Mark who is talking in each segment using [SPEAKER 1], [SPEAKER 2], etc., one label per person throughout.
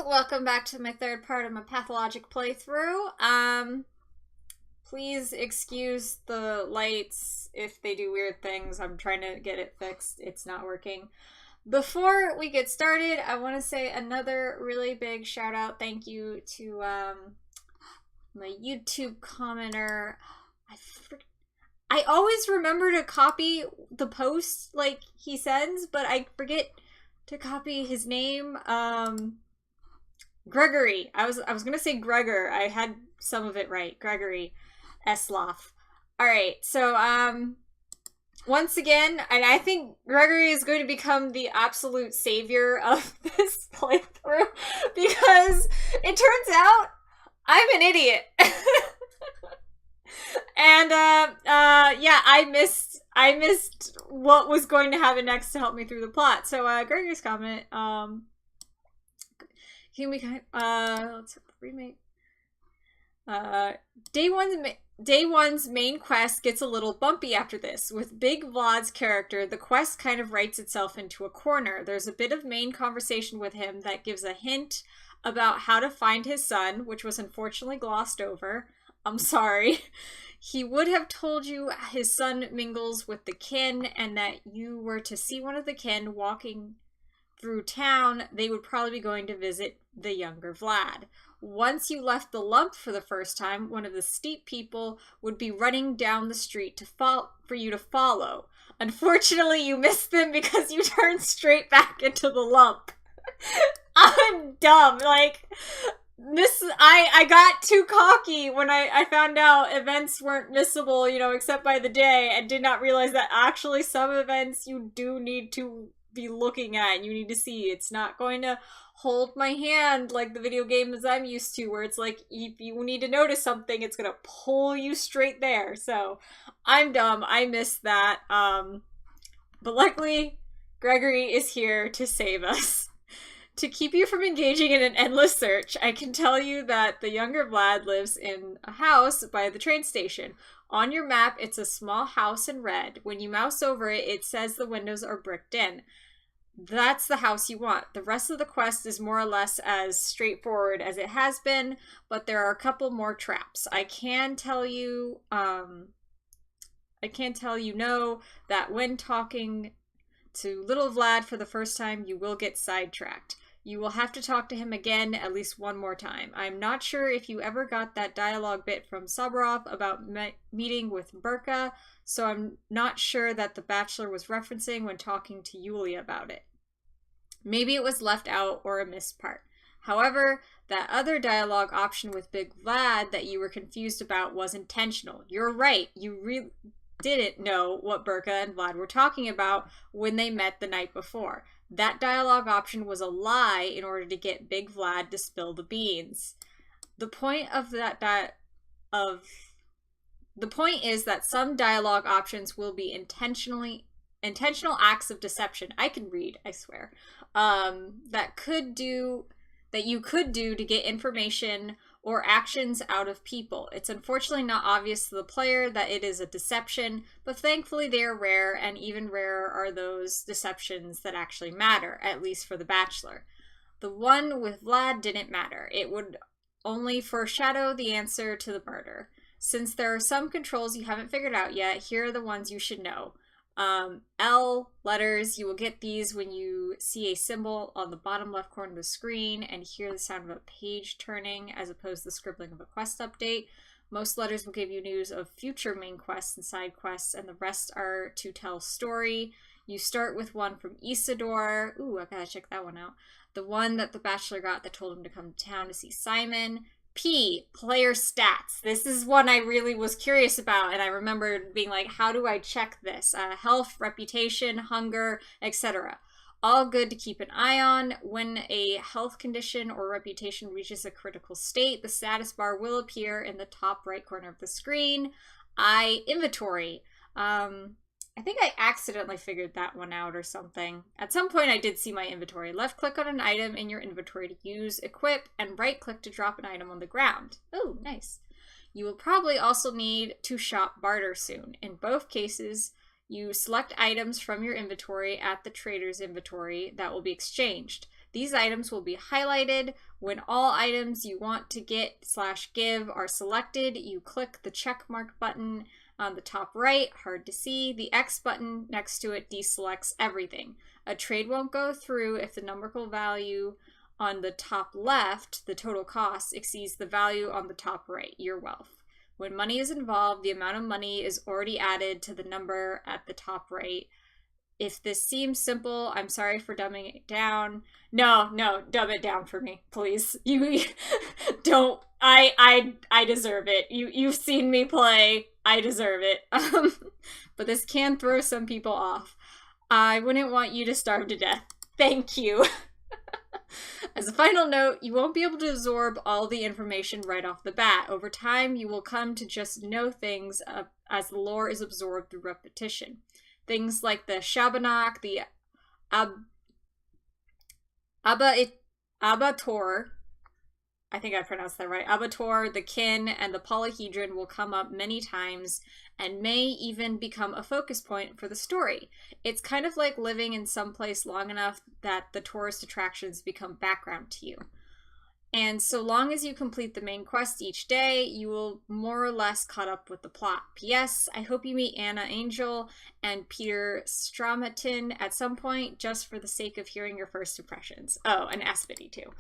[SPEAKER 1] welcome back to my third part of my Pathologic playthrough. Please excuse the lights if they do weird things. I'm trying to get it fixed. It's not working. Before we get started, I want to say another really big shout out thank you to my YouTube commenter. I always remember to copy the post like he sends, but I forget to copy his name. Gregory. I was gonna say Gregor. I had some of it right. Gregory Esloff. Alright, so once again, and I think Gregory is going to become the absolute savior of this playthrough because it turns out I'm an idiot. And yeah, I missed what was going to happen next to help me through the plot. So Gregory's comment, can we let's remake. Day one's main quest gets a little bumpy after this. With Big Vlad's character, the quest kind of writes itself into a corner. There's a bit of main conversation with him that gives a hint about how to find his son, which was unfortunately glossed over. I'm sorry. He would have told you his son mingles with the kin and that you were to see one of the kin walking through town, they would probably be going to visit the younger Vlad. Once you left the lump for the first time, one of the steep people would be running down the street for you to follow. Unfortunately, you missed them because you turned straight back into the lump. I'm dumb. Like, I got too cocky when I found out events weren't missable, except by the day, and did not realize that actually some events you do need to be looking at and you need to see. It's not going to hold my hand like the video games I'm used to, where it's like if you need to notice something, it's gonna pull you straight there. So I'm dumb. I missed that. But luckily, Gregory is here to save us. To keep you from engaging in an endless search, I can tell you that the younger Vlad lives in a house by the train station. On your map, it's a small house in red. When you mouse over it, it says the windows are bricked in. That's the house you want. The rest of the quest is more or less as straightforward as it has been, but there are a couple more traps. I can tell you that when talking to little Vlad for the first time, you will get sidetracked. You will have to talk to him again at least one more time. I'm not sure if you ever got that dialogue bit from Saburov about meeting with Burka, so I'm not sure that the Bachelor was referencing when talking to Yulia about it. Maybe it was left out or a missed part. However, that other dialogue option with Big Vlad that you were confused about was intentional. You're right, you really didn't know what Burka and Vlad were talking about when they met the night before. That dialogue option was a lie in order to get Big Vlad to spill the beans. The point is that some dialogue options will be intentional acts of deception. I can read, I swear. That you could do to get information or actions out of people. It's unfortunately not obvious to the player that it is a deception, but thankfully they are rare, and even rarer are those deceptions that actually matter, at least for the Bachelor. The one with Vlad didn't matter. It would only foreshadow the answer to the murder. Since there are some controls you haven't figured out yet, here are the ones you should know. L letters, you will get these when you see a symbol on the bottom left corner of the screen and hear the sound of a page turning as opposed to the scribbling of a quest update. Most letters will give you news of future main quests and side quests, and the rest are to tell story. You start with one from Isidore. Ooh, I gotta check that one out. The one that the Bachelor got that told him to come to town to see Simon. P, player stats. This is one I really was curious about, and I remember being like, how do I check this? Health, reputation, hunger, etc. All good to keep an eye on. When a health condition or reputation reaches a critical state, the status bar will appear in the top right corner of the screen. Inventory. I think I accidentally figured that one out or something. At some point I did see my inventory. Left click on an item in your inventory to use, equip, and right click to drop an item on the ground. Oh, nice. You will probably also need to shop barter soon. In both cases, You select items from your inventory at the trader's inventory that will be exchanged. These items will be highlighted. When all items you want to get/give are selected, you click the check mark button on the top right, hard to see. The X button next to it deselects everything. A trade won't go through if the numerical value on the top left, the total cost, exceeds the value on the top right, your wealth. When money is involved, the amount of money is already added to the number at the top right. If this seems simple, I'm sorry for dumbing it down. No, dumb it down for me, please. You don't. I deserve it. You've seen me play. I deserve it. But this can throw some people off. I wouldn't want you to starve to death. Thank you. As a final note, you won't be able to absorb all the information right off the bat. Over time, you will come to just know things as the lore is absorbed through repetition. Things like the Shabbanach, the Abator, I think I pronounced that right, Abator, the Kin, and the Polyhedron will come up many times and may even become a focus point for the story. It's kind of like living in some place long enough that the tourist attractions become background to you. And so long as you complete the main quest each day, you will more or less caught up with the plot. P.S. I hope you meet Anna Angel and Peter Stramatin at some point, just for the sake of hearing your first impressions. Oh, and Aspity too.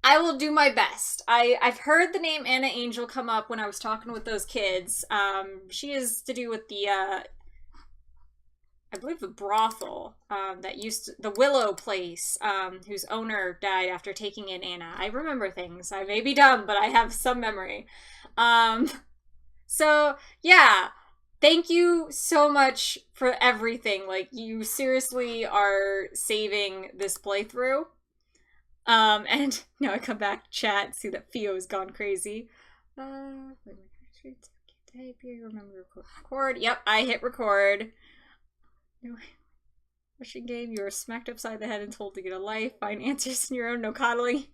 [SPEAKER 1] I will do my best. I've heard the name Anna Angel come up when I was talking with those kids. She is to do with the, I believe the brothel, the Willow place, whose owner died after taking in Anna. I remember things. I may be dumb, but I have some memory. So, yeah. Thank you so much for everything. Like, you seriously are saving this playthrough. And now I come back to chat and see that Fio's gone crazy. Remember record. Yep, I hit record. No wishing game. You were smacked upside the head and told to get a life. Find answers in your own. No coddling.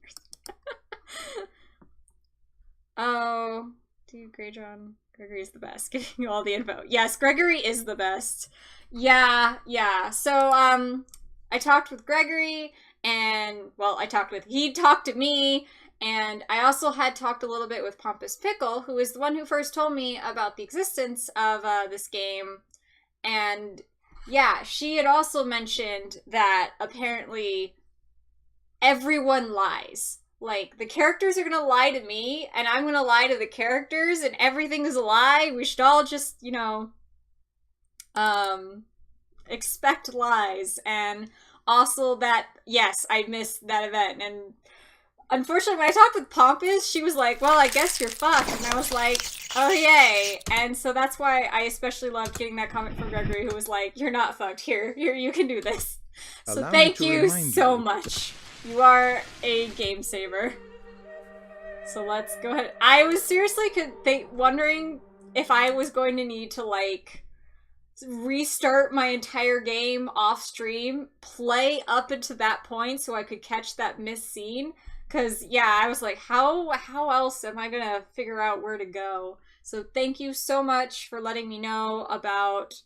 [SPEAKER 1] Oh, dude, Gregory is the best. Giving you all the info. Yes, Gregory is the best. Yeah. So, I talked with Gregory. And, well, he talked to me, and I also had talked a little bit with Pompous Pickle, who is the one who first told me about the existence of this game. And, yeah, she had also mentioned that apparently everyone lies. Like, the characters are gonna lie to me, and I'm gonna lie to the characters, and everything is a lie. We should all just, expect lies, and also that, yes, I missed that event, and unfortunately when I talked with Pompous, she was like, well, I guess you're fucked, and I was like, oh yay, and so that's why I especially loved getting that comment from Gregory, who was like, you're not fucked, here, you can do this. So thank you so much. You are a game saver. So let's go ahead. I was seriously wondering if I was going to need to, like, restart my entire game off stream, play up into that point so I could catch that missed scene. Because, yeah, I was like, how else am I going to figure out where to go? So thank you so much for letting me know about,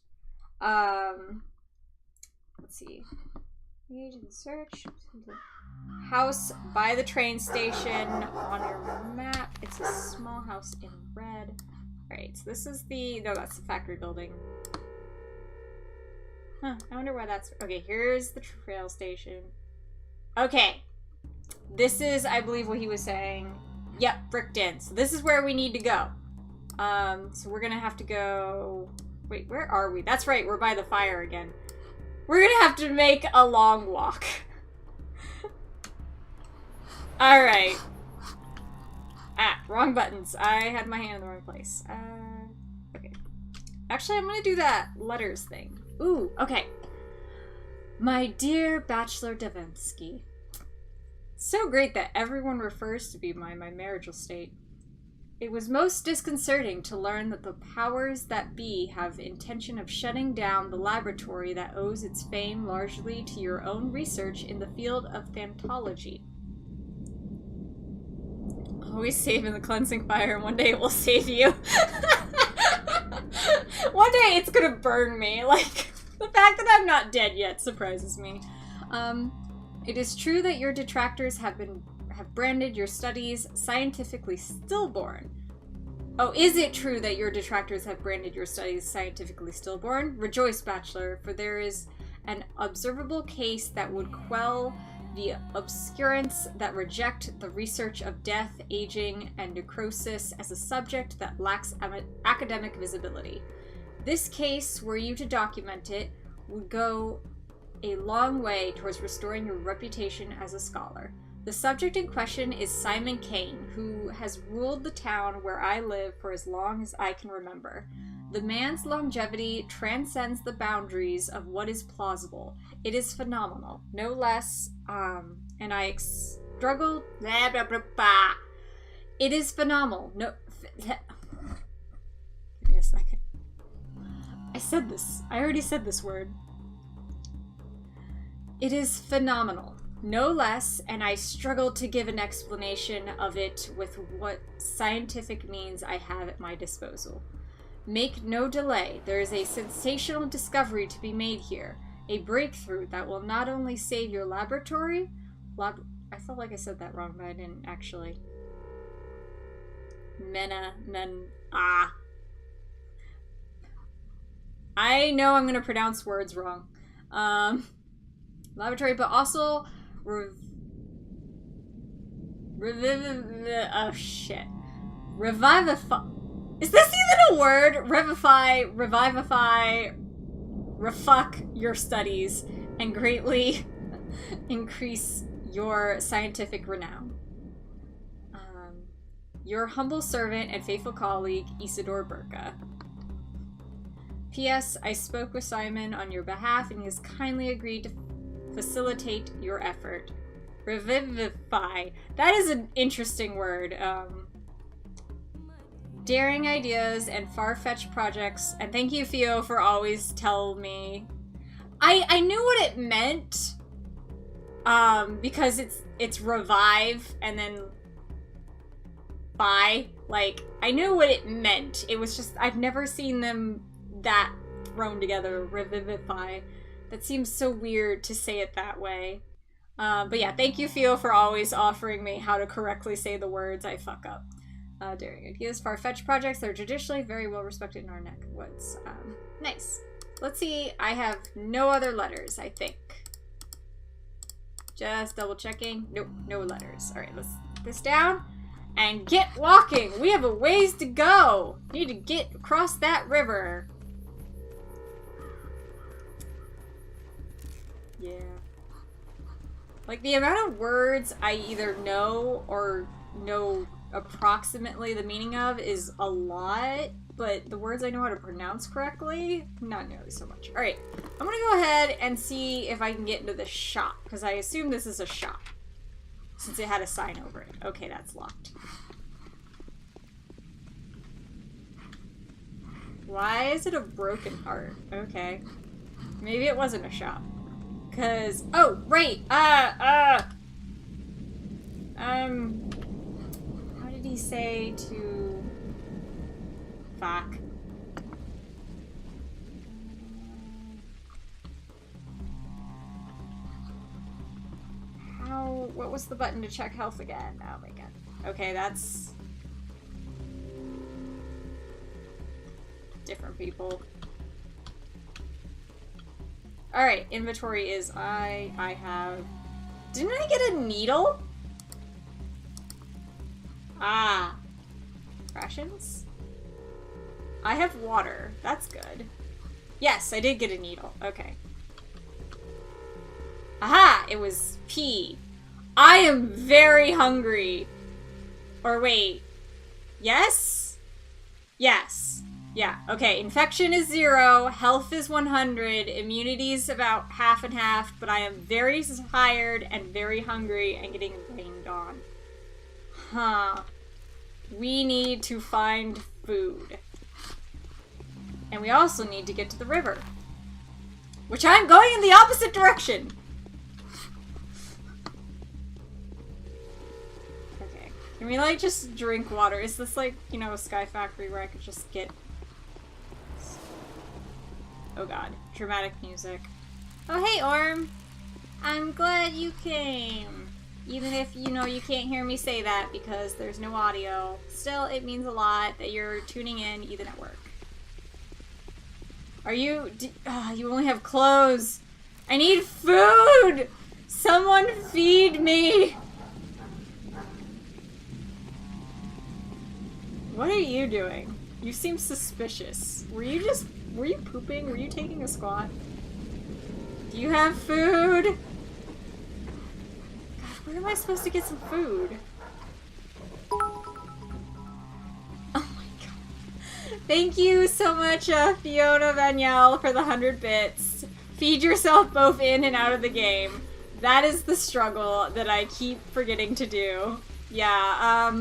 [SPEAKER 1] let's see. Engage in search. House by the train station on your map. It's a small house in red. Alright, so this is no, that's the factory building. Huh, I wonder why that's... Okay, here's the trail station. Okay. This is, I believe, what he was saying. Yep, bricked in. So this is where we need to go. So we're gonna have to go... Wait, where are we? That's right, we're by the fire again. We're gonna have to make a long walk. Alright. Ah, wrong buttons. I had my hand in the wrong place. Okay. Actually, I'm gonna do that letters thing. Ooh, okay. My dear Bachelor Davinsky. So great that everyone refers to me by my marital state. It was most disconcerting to learn that the powers that be have intention of shutting down the laboratory that owes its fame largely to your own research in the field of pathology. Always saving the cleansing fire, and one day it will save you. One day it's gonna burn me. Like, the fact that I'm not dead yet surprises me. It is true that your detractors have branded your studies scientifically stillborn. Oh, is it true that your detractors have branded your studies scientifically stillborn? Rejoice, Bachelor, for there is an observable case that would quell the obscurants that reject the research of death, aging, and necrosis as a subject that lacks academic visibility. This case, were you to document it, would go a long way towards restoring your reputation as a scholar. The subject in question is Simon Kane, who has ruled the town where I live for as long as I can remember. The man's longevity transcends the boundaries of what is plausible. It is phenomenal, no less, and I struggle, blah, blah, blah, blah. It is phenomenal, no, give me a second. I already said this word. It is phenomenal, no less, and I struggle to give an explanation of it with what scientific means I have at my disposal. Make no delay, there is a sensational discovery to be made here. A breakthrough that will not only save your laboratory... I felt like I said that wrong, but I didn't actually. I know I'm gonna pronounce words wrong. Laboratory, but also... oh shit. Revivify... Is this even a word? Revivify, refuck your studies, and greatly increase your scientific renown. Your humble servant and faithful colleague, Isidore Burka. P.S. I spoke with Simon on your behalf, and he has kindly agreed to facilitate your effort. Revivify. That is an interesting word. Daring ideas and far-fetched projects, and thank you, Theo, for always telling me. I knew what it meant, because it's revive and then buy. Like, I knew what it meant. It was just, I've never seen them that thrown together. Revivify. That seems so weird to say it that way. But yeah, thank you, Theo, for always offering me how to correctly say the words I fuck up. Daring ideas, far-fetched projects that are traditionally very well respected in our neck of woods. Nice. Let's see, I have no other letters, I think. Just double checking. Nope, no letters. Alright, let's put this down and get walking. We have a ways to go. Need to get across that river. Yeah. Like, the amount of words I either know or know approximately the meaning of is a lot, but the words I know how to pronounce correctly, not nearly so much. Alright, I'm gonna go ahead and see if I can get into the shop, because I assume this is a shop, since it had a sign over it. Okay, that's locked. Why is it a broken heart? Okay. Maybe it wasn't a shop. Because, oh, right, how did he say to... Fuck. How... What was the button to check health again? Oh my god. Okay, that's... different people. Alright, inventory is I have... Didn't I get a needle? Ah. Rations? I have water. That's good. Yes, I did get a needle. Okay. Aha! It was P. I am very hungry. Or wait. Yes? Yes. Yeah, okay. Infection is 0. Health is 100. Immunity is about half and half. But I am very tired and very hungry and getting rained on. Huh. We need to find food. And we also need to get to the river. Which I'm going in the opposite direction! Okay. Can we, like, just drink water? Is this, like, you know, a Sky Factory where I could just get... Oh god. Dramatic music. Oh, hey, Orm! I'm glad you came. Even if, you know, you can't hear me say that because there's no audio. Still, it means a lot that you're tuning in even at work. Are you... you only have clothes. I need food! Someone feed me! What are you doing? You seem suspicious. Were you pooping? Were you taking a squat? Do you have food? God, where am I supposed to get some food? Oh my god. Thank you so much, Fiona Vaniel, for the 100 bits. Feed yourself both in and out of the game. That is the struggle that I keep forgetting to do. Yeah,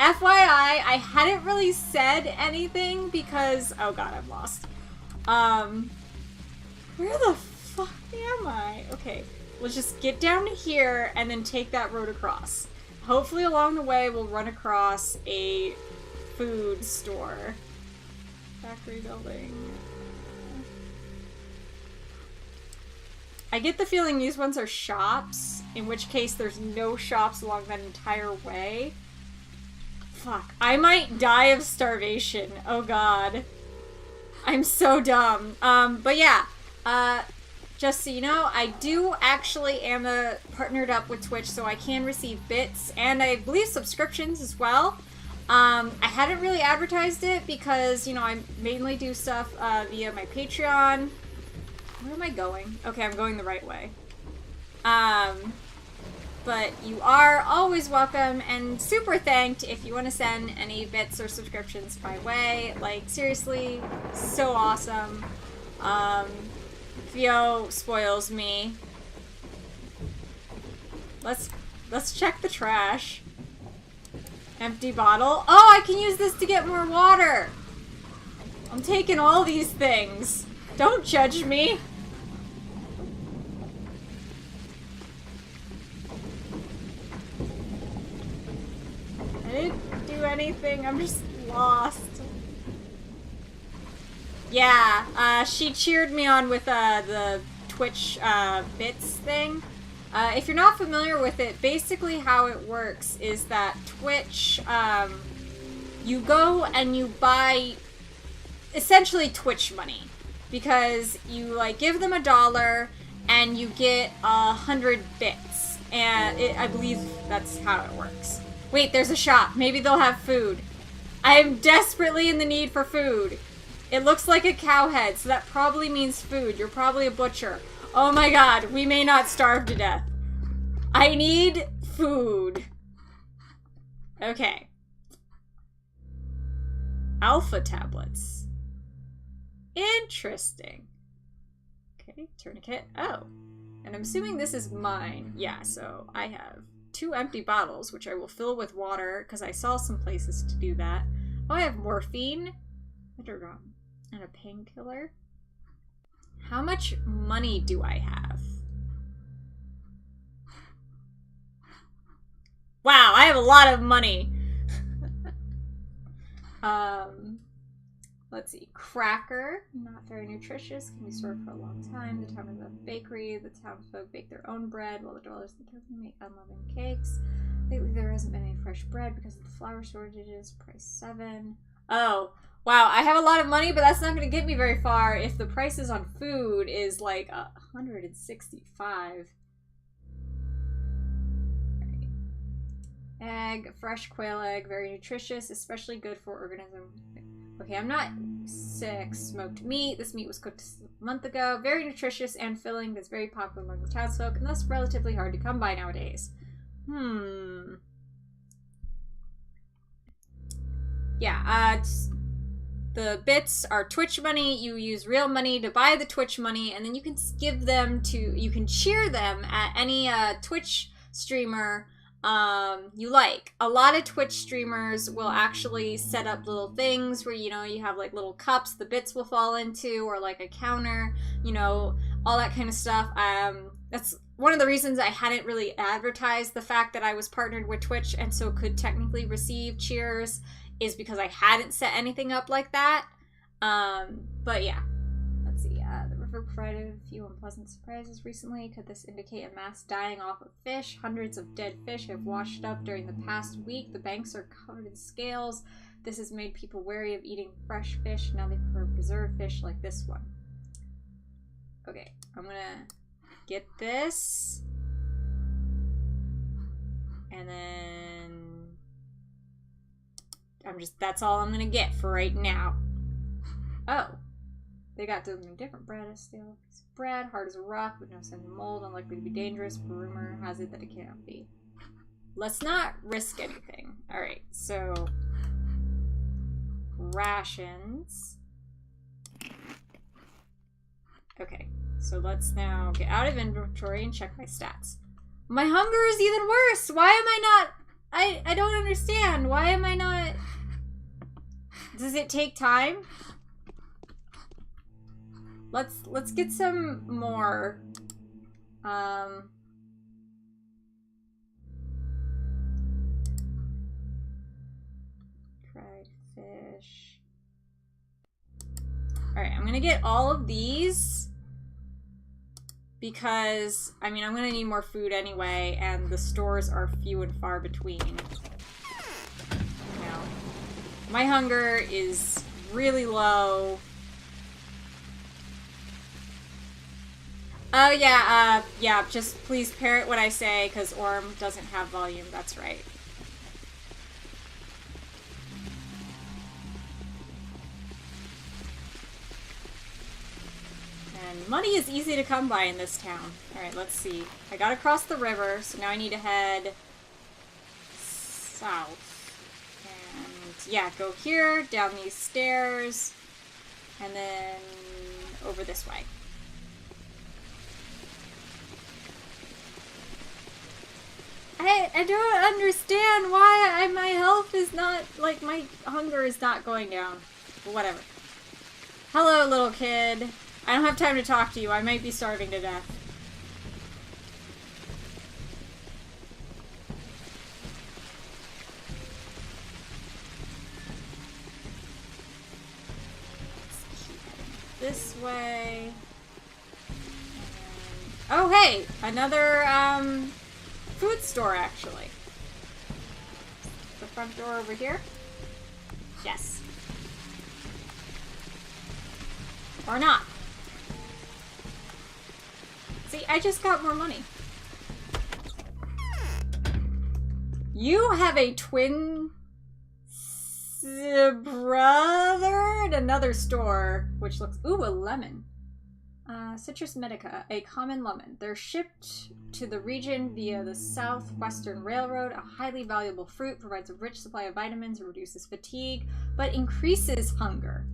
[SPEAKER 1] FYI, I hadn't really said anything because... Oh god, I'm lost. Where the fuck am I? Okay, let's just get down to here and then take that road across. Hopefully along the way we'll run across a food store. Factory building. I get the feeling these ones are shops, in which case there's no shops along that entire way. Fuck, I might die of starvation. Oh god. I'm so dumb. But yeah, just so you know, I do actually am partnered up with Twitch, so I can receive bits, and I believe subscriptions as well. I hadn't really advertised it because, you know, I mainly do stuff via my Patreon. Where am I going? Okay, I'm going the right way. But you are always welcome and super thanked if you want to send any bits or subscriptions my way. Like, seriously, so awesome. Theo spoils me. Let's check the trash. Empty bottle. Oh, I can use this to get more water. I'm taking all these things. Don't judge me. I didn't do anything. I'm just lost. Yeah, she cheered me on with the Twitch bits thing. If you're not familiar with it, basically how it works is that Twitch, you go and you buy essentially Twitch money. Because you, like, give them $1 and you get 100 bits. And I believe that's how it works. Wait, there's a shop. Maybe they'll have food. I am desperately in the need for food. It looks like a cow head, so that probably means food. You're probably a butcher. Oh my god, we may not starve to death. I need food. Okay. Alpha tablets. Interesting. Okay, tourniquet. Oh. And I'm assuming this is mine. Yeah, so I have 2 empty bottles, which I will fill with water, because I saw some places to do that. Oh, I have morphine. And a painkiller. How much money do I have? Wow, I have a lot of money. Let's see. Cracker, not very nutritious, can be stored for a long time. The town is a bakery. The townsfolk bake their own bread, while the dwellers in the town make unleavened cakes. Lately, there hasn't been any fresh bread because of the flour shortages. Price 7. Oh, wow, I have a lot of money, but that's not going to get me very far if the prices on food is like 165. Right. Egg, fresh quail egg, very nutritious, especially good for organism. Okay, I'm not sick. Smoked meat. This meat was cooked a month ago. Very nutritious and filling. That's very popular among the townsfolk, and thus relatively hard to come by nowadays. Yeah, the bits are Twitch money. You use real money to buy the Twitch money, and then you can give them to, you can cheer them at any Twitch streamer you like. A lot of Twitch streamers will actually set up little things where, you know, you have like little cups the bits will fall into, or like a counter, you know, all that kind of stuff. That's one of the reasons I hadn't really advertised the fact that I was partnered with Twitch and so could technically receive cheers, is because I hadn't set anything up like that. But yeah, let's see. The river provided a few unpleasant surprises recently. Could this indicate a mass dying off of fish? Hundreds of dead fish have washed up during the past week. The banks are covered in scales. This has made people wary of eating fresh fish. Now they prefer preserved fish like this one. Okay, I'm gonna get this. And then that's all I'm gonna get for right now. Oh. They got something different. Bread is stale. Bread, hard as a rock, with no sign of mold, unlikely to be dangerous, but rumor has it that it can't be. Let's not risk anything. Alright, so rations. Okay, so let's now get out of inventory and check my stats. My hunger is even worse! Why am I not... I don't understand. Why am I not... Does it take time? Let's get some more. Fried fish. Alright, I'm gonna get all of these because, I mean, I'm gonna need more food anyway, and the stores are few and far between. Now, my hunger is really low. Oh, yeah, yeah, just please parrot what I say, because Orm doesn't have volume, that's right. And money is easy to come by in this town. Alright, let's see. I gotta cross the river, so now I need to head south. And, yeah, go here, down these stairs, and then over this way. I don't understand why my health is not, like, my hunger is not going down. Whatever. Hello, little kid. I don't have time to talk to you. I might be starving to death. Let's keep heading this way. And... oh, hey! Another, food store, actually. The front door over here? Yes. Or not. See, I just got more money. You have a twin brother at another store, which looks... ooh, a lemon. Citrus medica, a common lemon. They're shipped to the region via the Southwestern Railroad. A highly valuable fruit, provides a rich supply of vitamins, reduces fatigue, but increases hunger.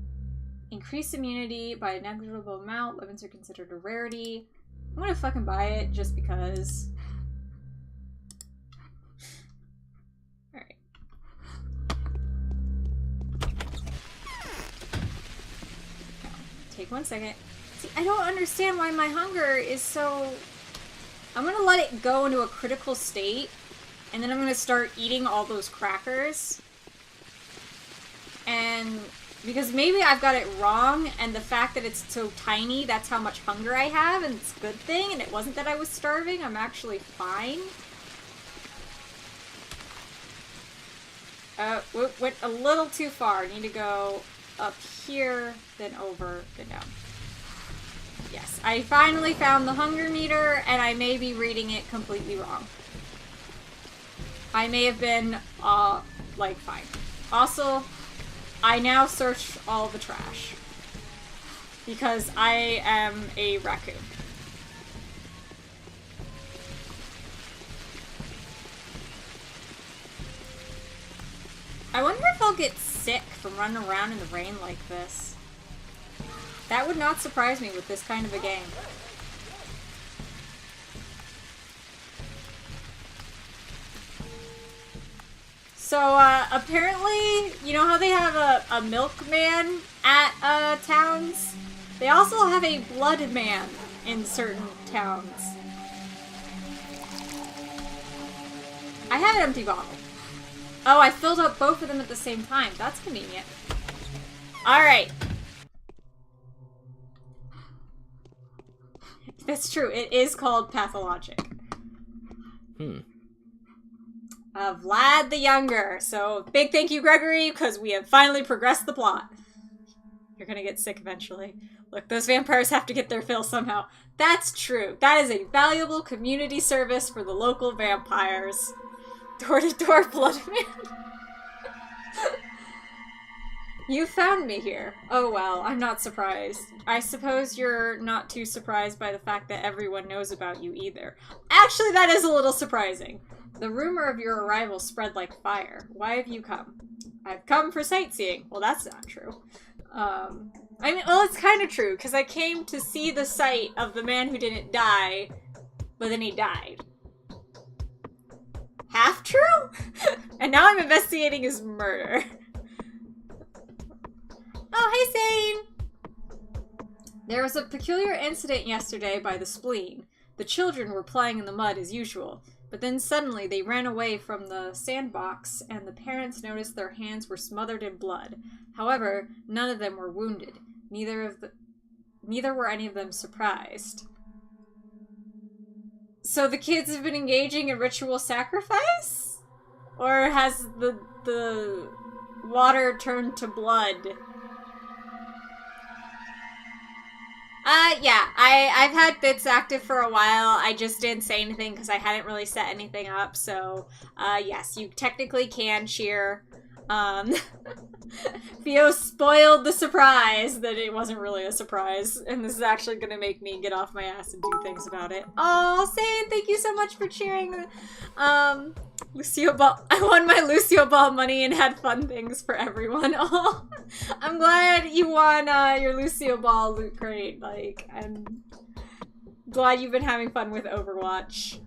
[SPEAKER 1] Increased immunity by a negligible amount. Lemons are considered a rarity. I'm gonna fucking buy it just because. Alright. Take 1 second. See, I don't understand why my hunger is so... I'm gonna let it go into a critical state, and then I'm gonna start eating all those crackers. And... because maybe I've got it wrong, and the fact that it's so tiny, that's how much hunger I have, and it's a good thing, and it wasn't that I was starving. I'm actually fine. Went a little too far. Need to go up here, then over, then down. Yes, I finally found the hunger meter, and I may be reading it completely wrong. I may have been, like, fine. Also, I now search all the trash. Because I am a raccoon. I wonder if I'll get sick from running around in the rain like this. That would not surprise me with this kind of a game. So, apparently, you know how they have a milkman at, towns? They also have a blood man in certain towns. I have an empty bottle. Oh, I filled up both of them at the same time. That's convenient. Alright. That's true. It is called Pathologic. Vlad the Younger. So, big thank you, Gregory, because we have finally progressed the plot. You're gonna get sick eventually. Look, those vampires have to get their fill somehow. That's true. That is a valuable community service for the local vampires. Door-to-door blood man. You found me here. Oh well, I'm not surprised. I suppose you're not too surprised by the fact that everyone knows about you either. Actually, that is a little surprising. The rumor of your arrival spread like fire. Why have you come? I've come for sightseeing. Well, that's not true. I mean, well, it's kind of true, because I came to see the site of the man who didn't die, but then he died. Half true? And now I'm investigating his murder. Oh, hey, Zane! There was a peculiar incident yesterday by the spleen. The children were playing in the mud as usual, but then suddenly they ran away from the sandbox and the parents noticed their hands were smothered in blood. However, none of them were wounded. Neither were any of them surprised. So the kids have been engaging in ritual sacrifice? Or has the water turned to blood? Yeah, I've had bits active for a while. I just didn't say anything because I hadn't really set anything up, so, yes, you technically can cheer. Theo spoiled the surprise that it wasn't really a surprise, and this is actually gonna make me get off my ass and do things about it. Oh, Sane, thank you so much for cheering. Lucio Ball. I won my Lucio Ball money and had fun things for everyone. Oh, I'm glad you won your Lucio Ball loot crate. Like, I'm glad you've been having fun with Overwatch.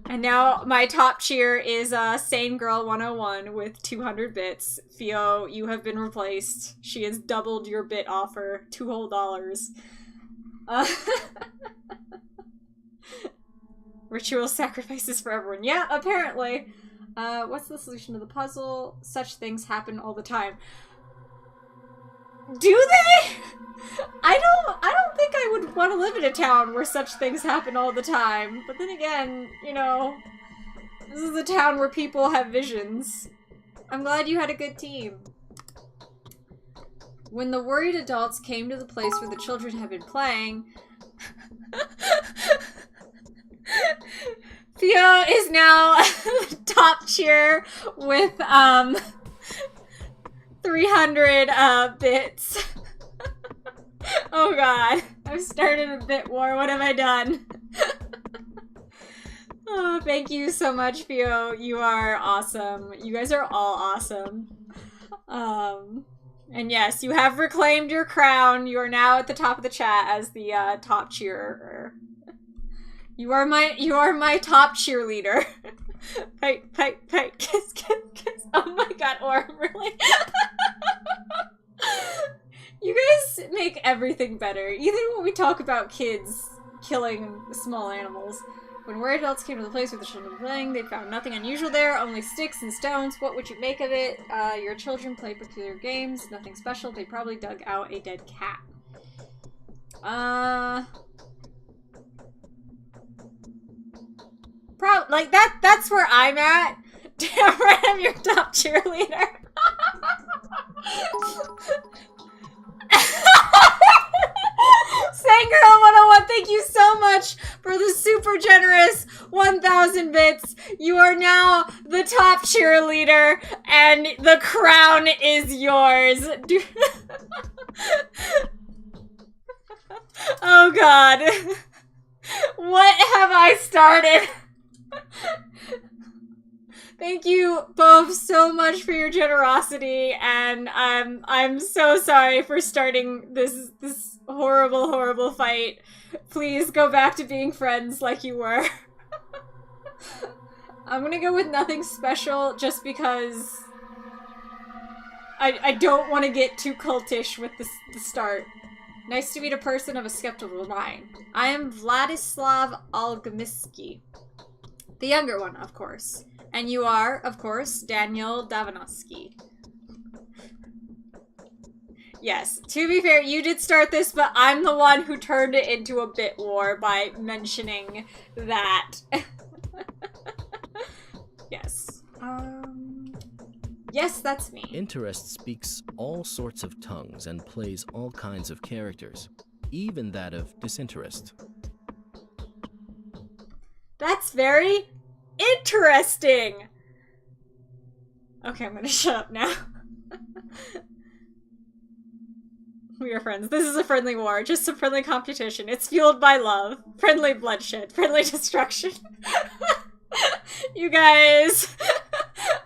[SPEAKER 1] And now my top cheer is Sane Girl 101 with 200 bits. Theo, you have been replaced. She has doubled your bit offer, $2 whole. Ritual sacrifices for everyone. Yeah, apparently. What's the solution to the puzzle? Such things happen all the time. Do they? I don't think I would want to live in a town where such things happen all the time. But then again, you know, this is a town where people have visions. I'm glad you had a good team. When the worried adults came to the place where the children had been playing, Theo is now top cheer with 300 bits. Oh god, I've started a bit war. What have I done? Oh, thank you so much, Theo. You are awesome. You guys are all awesome. And yes, you have reclaimed your crown. You are now at the top of the chat as the top cheerer. You are my top cheerleader. Fight, fight, fight, kiss, kiss, kiss. Oh my god, Orm, really? You guys make everything better. Even when we talk about kids killing small animals. When worried adults came to the place where the children were playing, they found nothing unusual there, only sticks and stones. What would you make of it? Your children play peculiar games, nothing special. They probably dug out a dead cat. Like, that's where I'm at. Damn right, I'm your top cheerleader. Sangirl 101, thank you so much for the super generous 1,000 bits. You are now the top cheerleader, and the crown is yours. Oh god. What have I started? Thank you both so much for your generosity, and I'm so sorry for starting this horrible fight. Please go back to being friends like you were. I'm gonna go with nothing special just because I don't want to get too cultish with the start. Nice to meet a person of a skeptical mind. I am Vladislav Algamiski. The younger one, of course. And you are, of course, Daniel Davanovsky. Yes, to be fair, you did start this, but I'm the one who turned it into a bit war by mentioning that. Yes. Yes, that's me.
[SPEAKER 2] Interest speaks all sorts of tongues and plays all kinds of characters, even that of disinterest.
[SPEAKER 1] That's very interesting. Okay, I'm gonna shut up now. We are friends. This is a friendly war, just some friendly competition. It's fueled by love, friendly bloodshed, friendly destruction. You guys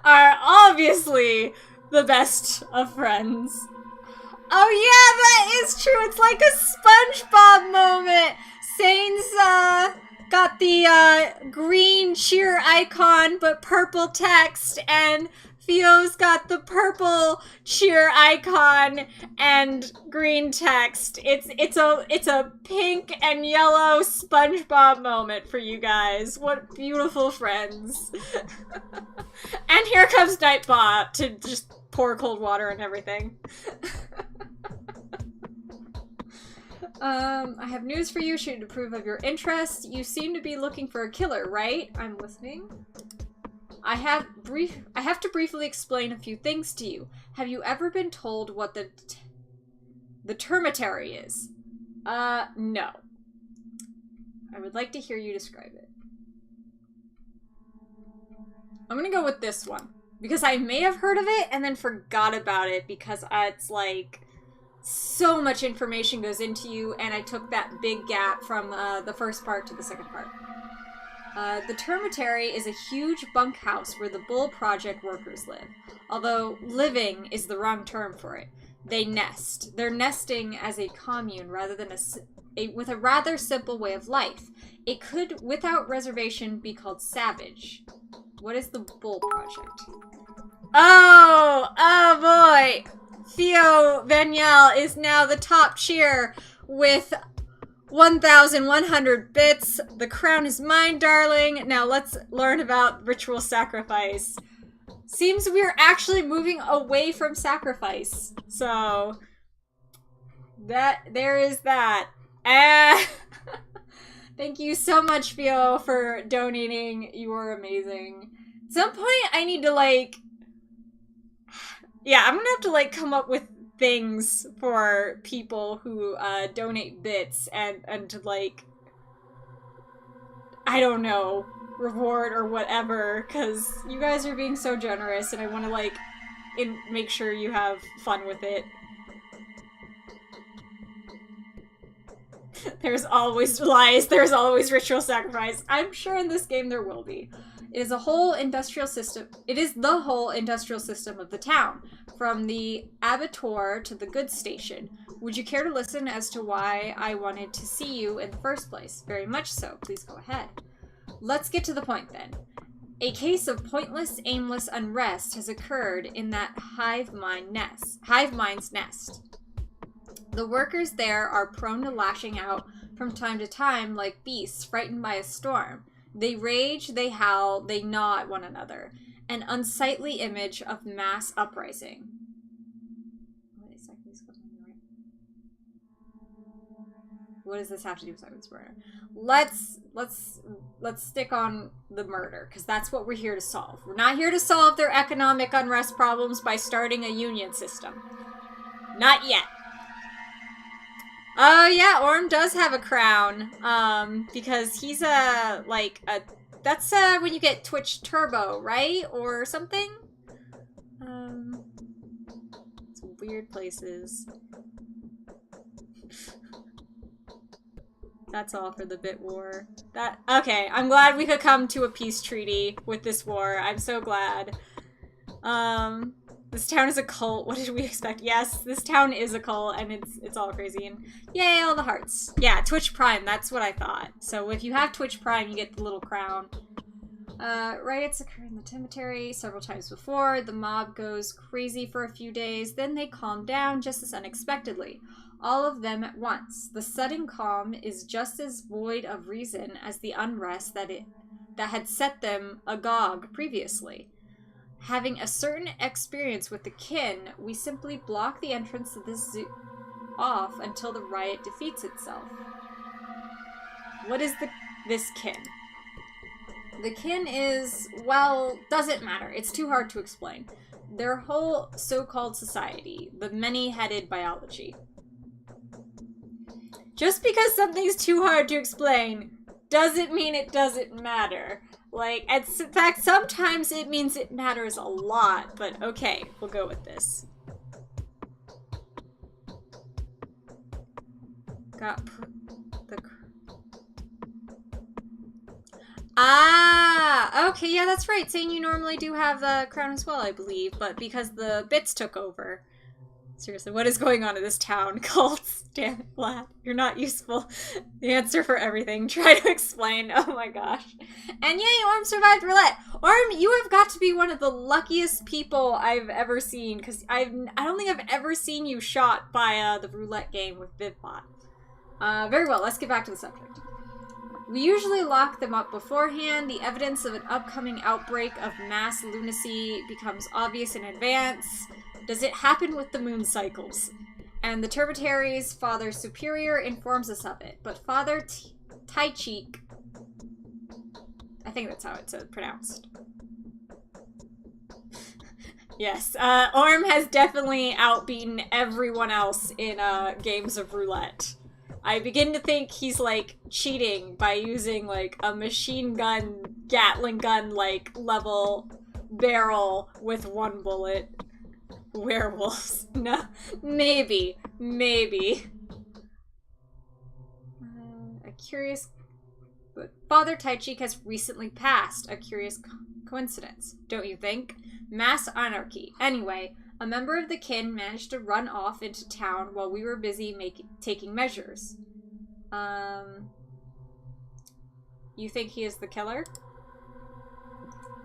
[SPEAKER 1] are obviously the best of friends. Oh yeah, that is true. It's like a SpongeBob moment. Sane's got the green cheer icon but purple text, and Theo's got the purple cheer icon and green text. It's a pink and yellow SpongeBob moment for you guys. What beautiful friends. And here comes Nightbot to just pour cold water and everything. I have news for you. Should approve of your interest. You seem to be looking for a killer, right? I'm listening. I have to briefly explain a few things to you. Have you ever been told what the termitary is? No. I would like to hear you describe it. I'm gonna go with this one, because I may have heard of it and then forgot about it because it's like so much information goes into you, and I took that big gap from the first part to the second part. The termitary is a huge bunkhouse where the Bull Project workers live, although living is the wrong term for it. They nest. They're nesting as a commune rather than with a rather simple way of life. It could, without reservation, be called savage. What is the Bull Project? Oh boy! Theo Vaniel is now the top cheer with 1,100 bits. The crown is mine, darling. Now let's learn about ritual sacrifice. Seems we're actually moving away from sacrifice. So, there is that. Thank you so much, Theo, for donating. You are amazing. At some point, I need to, like... Yeah, I'm gonna have to, like, come up with things for people who donate bits and to, like... I don't know, reward or whatever, because you guys are being so generous, and I want to, like, make sure you have fun with it. There's always lies, there's always ritual sacrifice. I'm sure in this game there will be. It is a whole industrial system. It is the whole industrial system of the town, from the abattoir to the goods station. Would you care to listen as to why I wanted to see you in the first place? Very much so. Please go ahead. Let's get to the point then. A case of pointless, aimless unrest has occurred in that hive mind's nest. The workers there are prone to lashing out from time to time like beasts frightened by a storm. They rage, they howl, they gnaw at one another. An unsightly image of mass uprising. What does this have to do with Simon's murder? Let's stick on the murder, because that's what we're here to solve. We're not here to solve their economic unrest problems by starting a union system. Not yet. Oh yeah, Orm does have a crown. Because he's that's when you get Twitch Turbo, right? Or something? It's weird places. That's all for the bit war. Okay, I'm glad we could come to a peace treaty with this war. I'm so glad. This town is a cult. What did we expect? Yes, this town is a cult, and it's all crazy. And yay, all the hearts. Yeah, Twitch Prime. That's what I thought. So if you have Twitch Prime, you get the little crown. Riots occur in the cemetery several times before. The mob goes crazy for a few days. Then they calm down just as unexpectedly. All of them at once. The sudden calm is just as void of reason as the unrest that had set them agog previously. Having a certain experience with the kin, we simply block the entrance to this zoo off until the riot defeats itself. What is this kin? The kin is, well, doesn't matter. It's too hard to explain. Their whole so-called society, the many-headed biology. Just because something's too hard to explain doesn't mean it doesn't matter. Like, in fact, sometimes it means it matters a lot, but okay, we'll go with this. Okay, yeah, that's right. Saying you normally do have the crown as well, I believe, but because the bits took over. Seriously, what is going on in this town? Cults, damn it, lad. You're not useful. The answer for everything. Try to explain. Oh my gosh. And yay, Orm survived roulette. Orm, you have got to be one of the luckiest people I've ever seen, because I don't think I've ever seen you shot by the roulette game with Vivbot. Very well, let's get back to the subject. We usually lock them up beforehand. The evidence of an upcoming outbreak of mass lunacy becomes obvious in advance. Does it happen with the moon cycles? And the Turbitary's Father Superior informs us of it. But Father Taichik, I think that's how it's pronounced. Yes, Orm has definitely outbeaten everyone else in games of roulette. I begin to think he's, like, cheating by using, like, a machine gun, Gatling gun, like, level barrel with one bullet. Werewolves. No, maybe. A curious... But Father Taichik has recently passed. A curious coincidence, don't you think? Mass anarchy. Anyway, a member of the kin managed to run off into town while we were busy taking measures. You think he is the killer?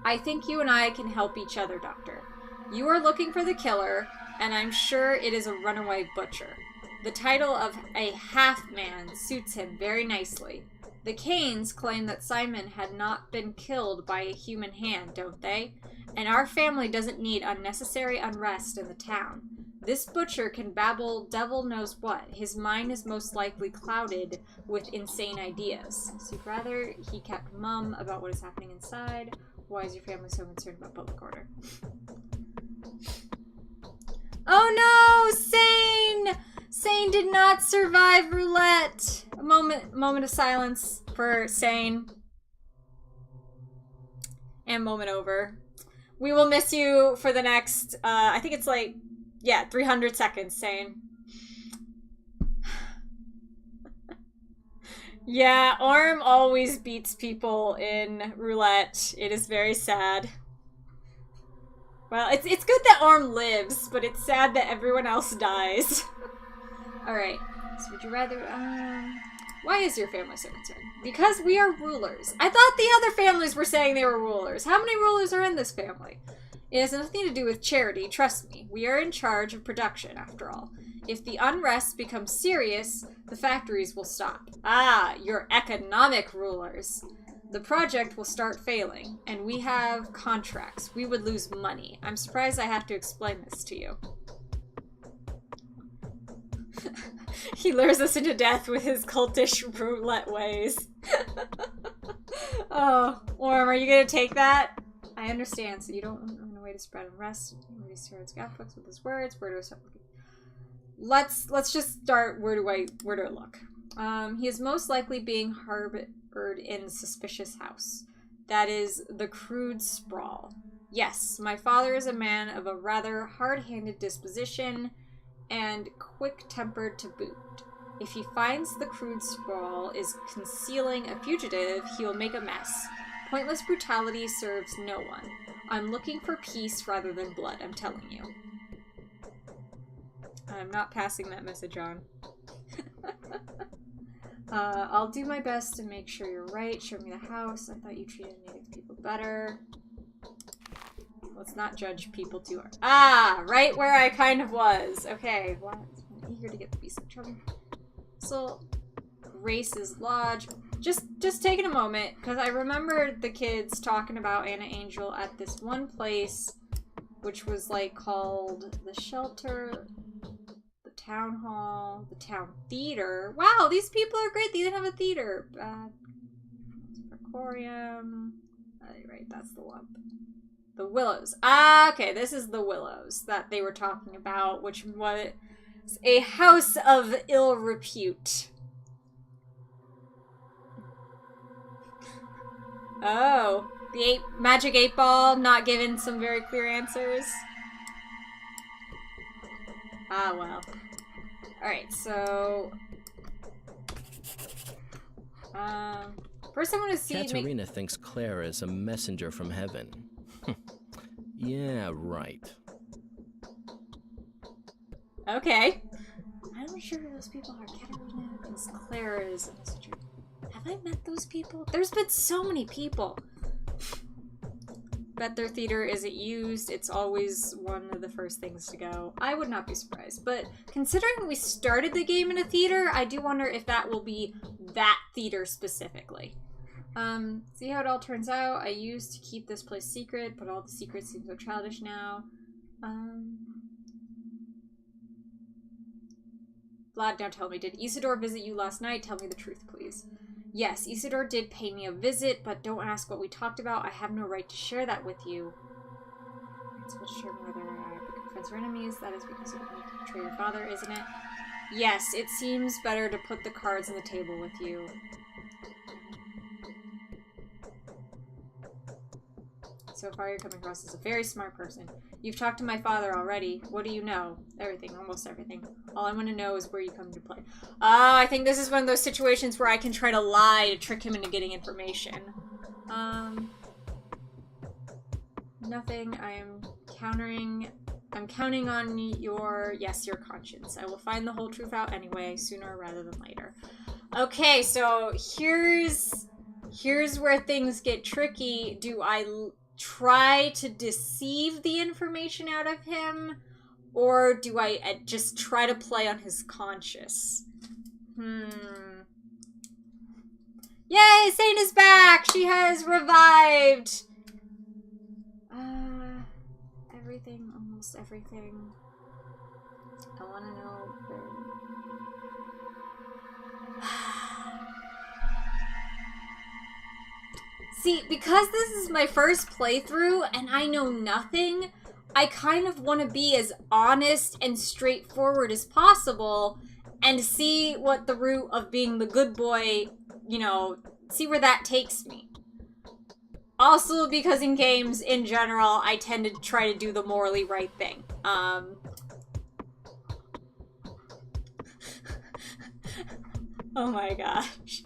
[SPEAKER 1] I think you and I can help each other, Doctor. You are looking for the killer, and I'm sure it is a runaway butcher. The title of a half-man suits him very nicely. The Canes claim that Simon had not been killed by a human hand, don't they? And our family doesn't need unnecessary unrest in the town. This butcher can babble devil knows what. His mind is most likely clouded with insane ideas. So you'd rather he kept mum about what is happening inside? Why is your family so concerned about public order? Oh no! Sane! Sane did not survive roulette! A moment of silence for Sane. And moment over. We will miss you for the next, I think it's like, yeah, 300 seconds, Sane. Yeah, Orm always beats people in roulette. It is very sad. Well, it's good that Orm lives, but it's sad that everyone else dies. Alright, so would you rather, why is your family so concerned? Because we are rulers. I thought the other families were saying they were rulers. How many rulers are in this family? It has nothing to do with charity, trust me. We are in charge of production, after all. If the unrest becomes serious, the factories will stop. Ah, you're economic rulers. The project will start failing, and we have contracts. We would lose money. I'm surprised I have to explain this to you. He lures us into death with his cultish roulette ways. Oh, Orm, are you gonna take that? I understand, so you don't want a way to spread unrest. With his words. Where do I start looking? Let's just start. Where do I look? He is most likely being harbored in suspicious house. That is the crude sprawl. Yes, my father is a man of a rather hard-handed disposition and quick-tempered to boot. If he finds the crude sprawl is concealing a fugitive, he will make a mess. Pointless brutality serves no one. I'm looking for peace rather than blood, I'm telling you. I'm not passing that message on. I'll do my best to make sure you're right. Show me the house. I thought you treated native people better. Let's not judge people too hard. Ah, right where I kind of was. Okay, well, I'm eager to get the beast of trouble. So, Grace's Lodge. Just taking a moment, because I remember the kids talking about Anna Angel at this one place which was like called the shelter, the town hall, the town theater. Wow, these people are great. They even have a theater. Aquarium. Right, that's the lump. The Willows. Ah, okay, this is the Willows that they were talking about, which was a house of ill repute. Oh, the magic 8-ball not given some very clear answers. Ah, well. Alright, so... first I want to see...
[SPEAKER 2] Katerina thinks Clara is a messenger from heaven. Yeah, right.
[SPEAKER 1] Okay. I'm not sure who those people are. Katerina thinks Clara is a messenger. Have I met those people? There's been so many people. Bet their theater isn't used. It's always one of the first things to go. I would not be surprised. But considering we started the game in a theater, I do wonder if that will be that theater specifically. See how it all turns out? I used to keep this place secret, but all the secrets seem so childish now. Vlad, now tell me, did Isidore visit you last night? Tell me the truth, please. Yes, Isidore did pay me a visit, but don't ask what we talked about. I have no right to share that with you. It's what share whether I become friends or enemies. That is because you don't need to betray your father, isn't it? Yes, it seems better to put the cards on the table with you. So far, you're coming across as a very smart person. You've talked to my father already. What do you know? Everything. Almost everything. All I want to know is where you come to play. I think this is one of those situations where I can try to lie to trick him into getting information. Nothing. I'm counting on your conscience. I will find the whole truth out anyway, sooner rather than later. Okay, so here's where things get tricky. Do I try to deceive the information out of him, or do I just try to play on his conscience? Yay, Saint is back! She has revived! Everything, almost everything. I want to know See, because this is my first playthrough and I know nothing, I kind of want to be as honest and straightforward as possible and see what the route of being the good boy, you know, see where that takes me. Also, because in games, in general, I tend to try to do the morally right thing. Oh my gosh.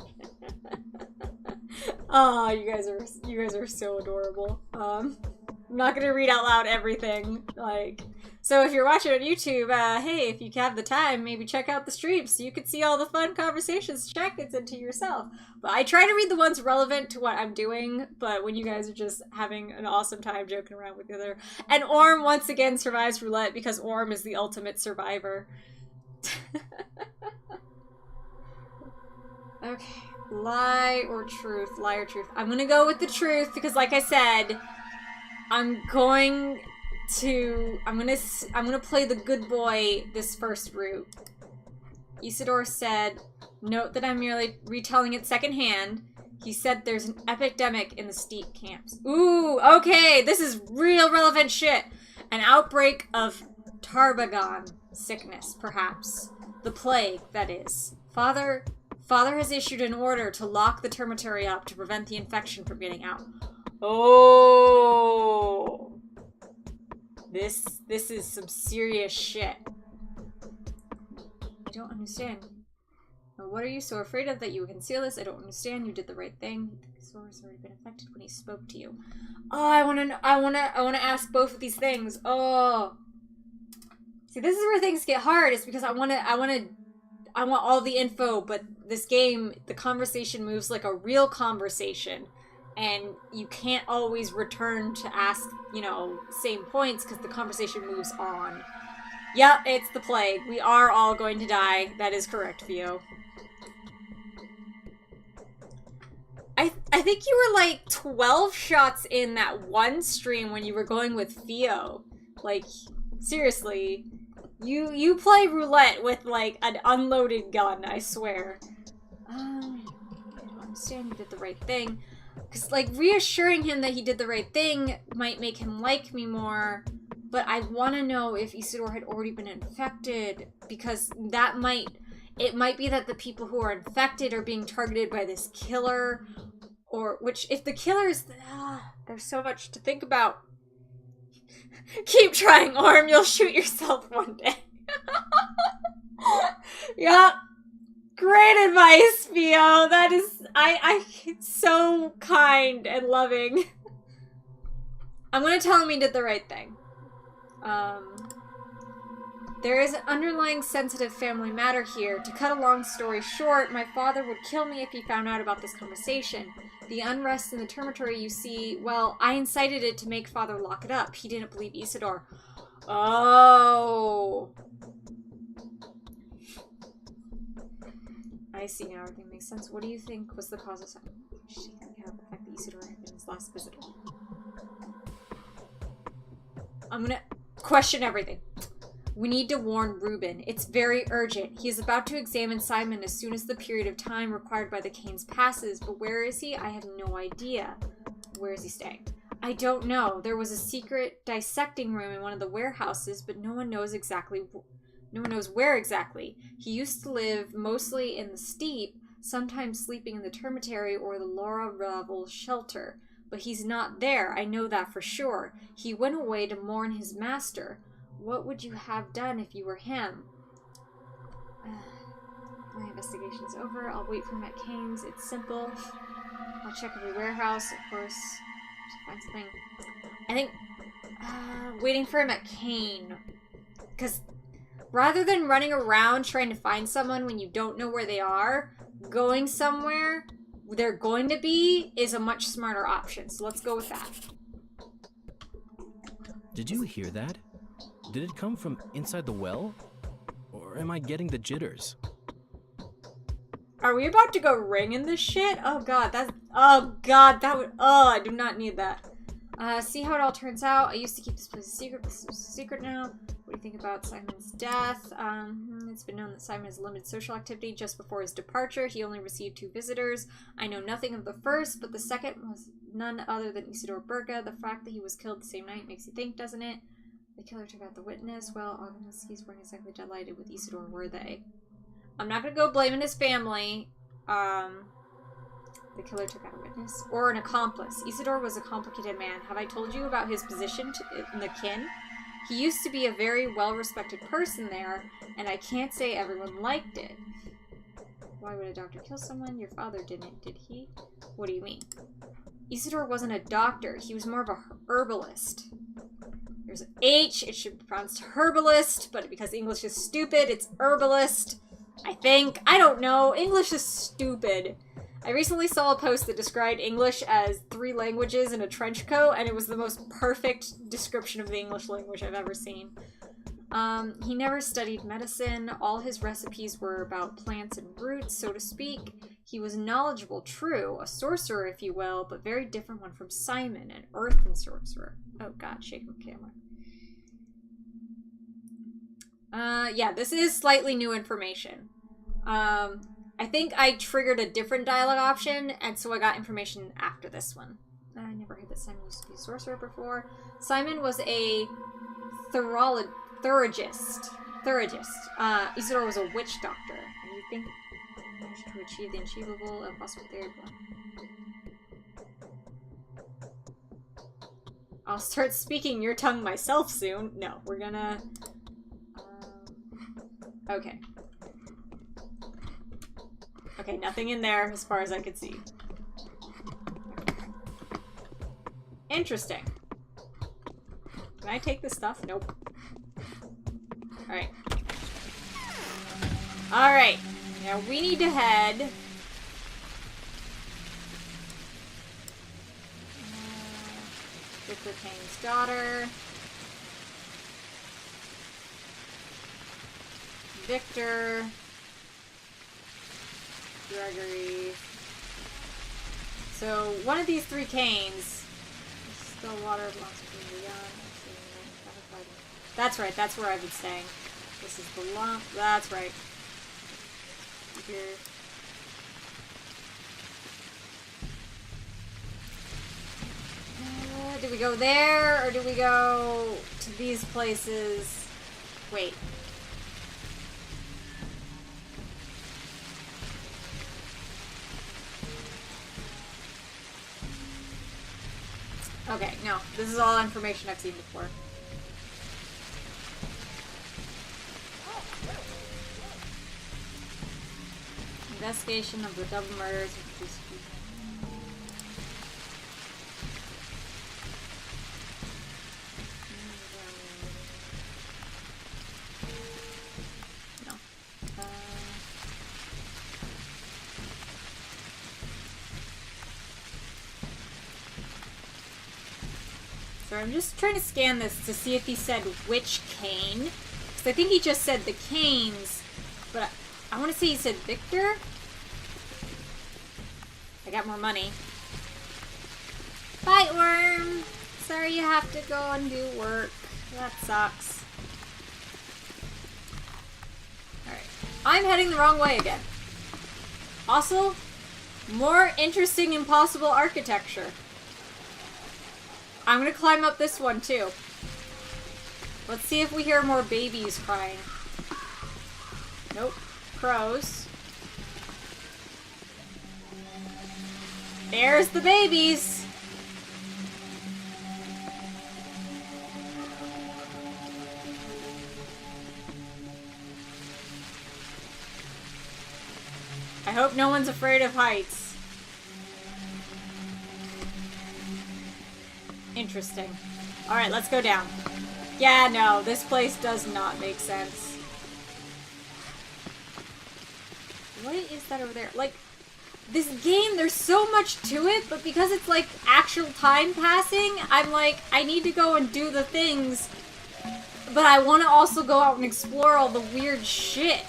[SPEAKER 1] Oh, you guys are so adorable. I'm not gonna read out loud everything, like, so if you're watching on YouTube, hey, if you have the time, maybe check out the streams so you can see all the fun conversations Jack gets into yourself. But I try to read the ones relevant to what I'm doing, but when you guys are just having an awesome time joking around with the other. And Orm once again survives roulette because Orm is the ultimate survivor. Okay. Lie or truth? Lie or truth? I'm gonna go with the truth because, like I said, I'm gonna play the good boy this first route. Isidore said, note that I'm merely retelling it secondhand. He said there's an epidemic in the steep camps. Ooh, okay, this is real relevant shit. An outbreak of Tarbagon sickness, perhaps. The plague, that is. Father has issued an order to lock the termitory up to prevent the infection from getting out. Oh. This is some serious shit. I don't understand. What are you so afraid of that you conceal this? I don't understand. You did the right thing. The sore has already been affected when he spoke to you. Oh, I wanna ask both of these things. Oh. See, this is where things get hard. It's because I want all the info, but this game, the conversation moves like a real conversation, and you can't always return to ask, you know, same points because the conversation moves on. Yep, it's the plague. We are all going to die. That is correct, Theo. I think you were like 12 shots in that one stream when you were going with Theo. Like, seriously. You play roulette with, like, an unloaded gun, I swear. I don't understand, he did the right thing. Because, like, reassuring him that he did the right thing might make him like me more. But I want to know if Isidore had already been infected. Because that might... It might be that the people who are infected are being targeted by this killer. Or, which, if the killer's... there's so much to think about. Keep trying, Orm. You'll shoot yourself one day. Yup. Great advice, Theo. That is... it's so kind and loving. I'm gonna tell him he did the right thing. There is an underlying sensitive family matter here. To cut a long story short, my father would kill me if he found out about this conversation. The unrest in the termitory, you see, well, I incited it to make father lock it up. He didn't believe Isidore. Oh. I see now, everything makes sense. What do you think was the cause of something? She think how the fact that Isidore had been his last visitor. I'm gonna question everything. We need to warn Reuben. It's very urgent. He is about to examine Simon as soon as the period of time required by the Canes passes, but where is he? I have no idea. Where is he staying? I don't know. There was a secret dissecting room in one of the warehouses, but no one knows where exactly. He used to live mostly in the steep, sometimes sleeping in the termitary or the Laura Revel shelter. But he's not there. I know that for sure. He went away to mourn his master. What would you have done if you were him? My investigation's over. I'll wait for him at Kane's. It's simple. I'll check every warehouse, of course, to find something. I think waiting for him at Kane. Because rather than running around trying to find someone when you don't know where they are, going somewhere they're going to be is a much smarter option. So let's go with that.
[SPEAKER 2] Did you hear that? Did it come from inside the well? Or am I getting the jitters?
[SPEAKER 1] Are we about to go ringing this shit? Oh god, that's... Oh god, that would... Oh, I do not need that. See how it all turns out. I used to keep this place a secret, but it's a secret now. What do you think about Simon's death? It's been known that Simon has limited social activity. Just before his departure, he only received 2 visitors. I know nothing of the first, but the second was none other than Isidore Burka. The fact that he was killed the same night makes you think, doesn't it? The killer took out the witness. Well, Ogonski's weren't exactly delighted with Isidore, were they? I'm not gonna go blaming his family. The killer took out a witness. Or an accomplice. Isidore was a complicated man. Have I told you about his position in the kin? He used to be a very well-respected person there, and I can't say everyone liked it. Why would a doctor kill someone? Your father didn't, did he? What do you mean? Isidore wasn't a doctor. He was more of a herbalist. There's an H. It should be pronounced herbalist, but because English is stupid, it's herbalist. I think. I don't know. English is stupid. I recently saw a post that described English as 3 languages in a trench coat, and it was the most perfect description of the English language I've ever seen. He never studied medicine. All his recipes were about plants and roots, so to speak. He was knowledgeable, true, a sorcerer, if you will, but very different one from Simon, an earthen sorcerer. Oh god, shaking the camera. Yeah, this is slightly new information. I think I triggered a different dialogue option, and so I got information after this one. I never heard that Simon used to be a sorcerer before. Simon was a thurigist. Isidore was a witch doctor. And you think to achieve the achievable and possible theory. I'll start speaking your tongue myself soon. No, we're gonna... okay. Okay, nothing in there as far as I could see. Interesting. Can I take this stuff? Nope. Alright. Alright. Now we need to head... Victor Kane's daughter. Victor. Gregory. So, one of these 3 Kanes. Still water belongs to the young. That's right, that's where I've been staying. This is the lump. That's right. Here. Do we go there, or do we go to these places? Wait. Okay, no. This is all information I've seen before. Investigation of the double murders of these people. No. So I'm just trying to scan this to see if he said which cane. Because I think he just said the canes, but I want to say he said Victor. I got more money. Bite worm! Sorry you have to go and do work. That sucks. Alright. I'm heading the wrong way again. Also, more interesting impossible architecture. I'm gonna climb up this one too. Let's see if we hear more babies crying. Nope. Crows. There's the babies! I hope no one's afraid of heights. Interesting. Alright, let's go down. Yeah, no, this place does not make sense. What is that over there? Like, this game, there's so much to it, but because it's like actual time passing, I'm like, I need to go and do the things, but I want to also go out and explore all the weird shit.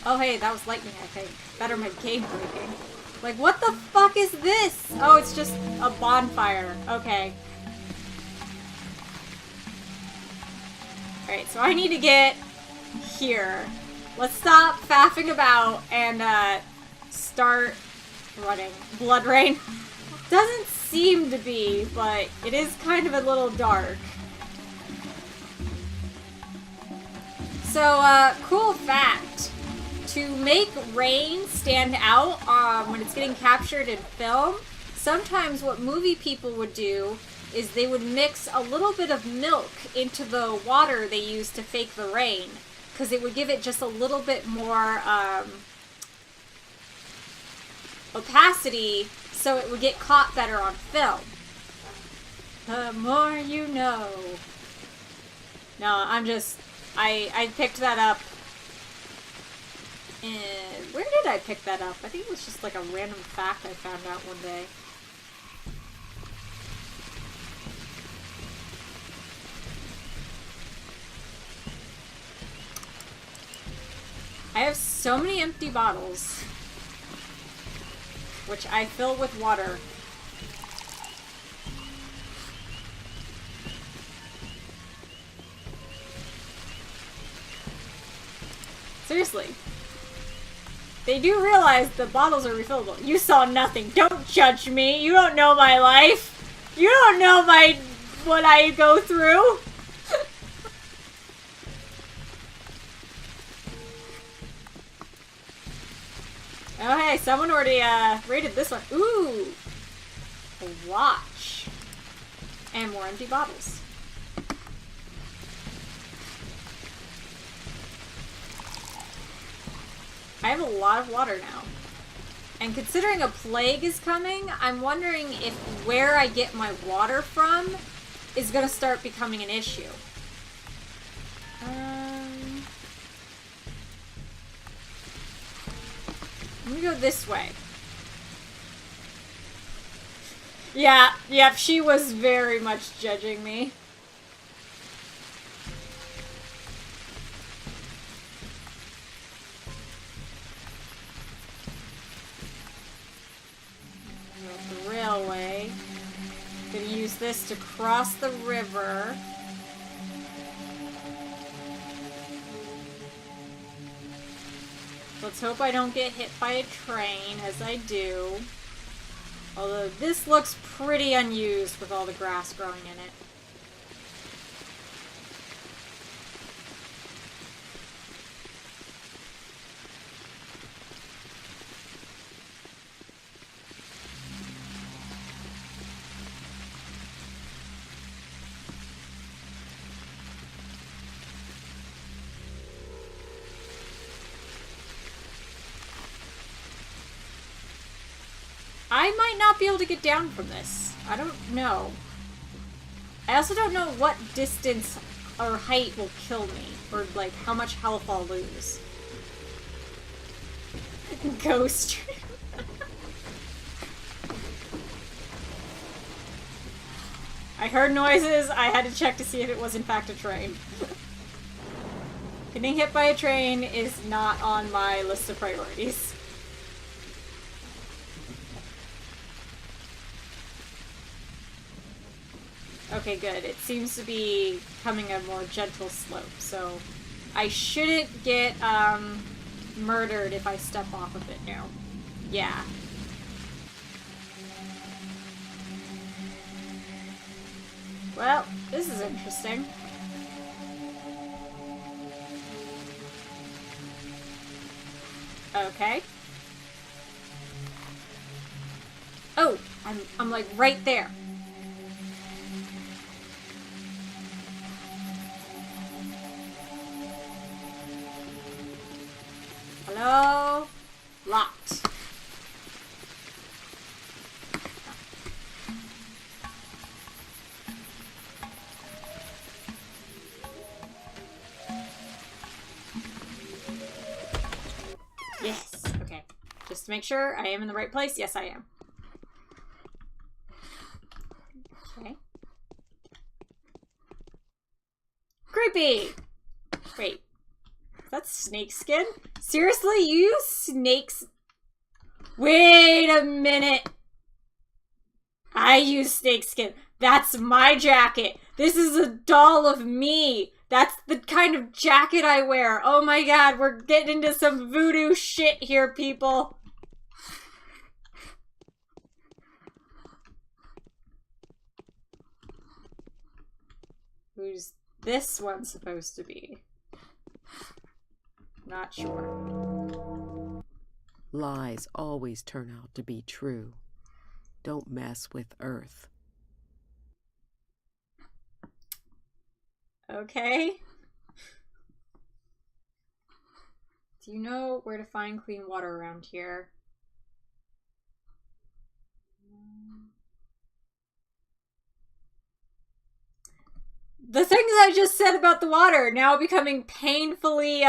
[SPEAKER 1] Oh hey, that was lightning, I think. Better my game breaking. Like, what the fuck is this? Oh, it's just a bonfire. Okay. Alright, so I need to get here. Let's stop faffing about and start running. Blood rain. Doesn't seem to be, but it is kind of a little dark. So, cool fact. To make rain stand out when it's getting captured in film, sometimes what movie people would do is they would mix a little bit of milk into the water they use to fake the rain, because it would give it just a little bit more opacity, so it would get caught better on film. The more you know. No, I'm just... I picked that up. And where did I pick that up? I think it was just like a random fact I found out one day. I have so many empty bottles, which I fill with water. Seriously. They do realize the bottles are refillable. You saw nothing. Don't judge me. You don't know my life. You don't know what I go through. Oh hey, someone already rated this one. Ooh! A watch. And more empty bottles. I have a lot of water now. And considering a plague is coming, I'm wondering if where I get my water from is gonna start becoming an issue. Let me go this way. Yeah, yep, she was very much judging me. The railway. Gonna use this to cross the river. Let's hope I don't get hit by a train, as I do. Although this looks pretty unused with all the grass growing in it. I might not be able to get down from this. I don't know. I also don't know what distance or height will kill me, or like how much health I'll lose. Ghost. I heard noises. I had to check to see if it was in fact a train. Getting hit by a train is not on my list of priorities. Okay, good. It seems to be coming a more gentle slope, so I shouldn't get murdered if I step off of it now. Yeah. Well, this is interesting. Okay. Oh, I'm like right there. Hello? Locked. Yes. Okay. Just to make sure I am in the right place. Yes, I am. Okay. Creepy! Wait. That's snake skin? Seriously? You use snakes? Wait a minute. I use snake skin. That's my jacket. This is a doll of me. That's the kind of jacket I wear. Oh my god, we're getting into some voodoo shit here, people. Who's this one supposed to be? Not sure.
[SPEAKER 3] Lies always turn out to be true. Don't mess with Earth.
[SPEAKER 1] Okay. Do you know where to find clean water around here? The things I just said about the water are now becoming painfully,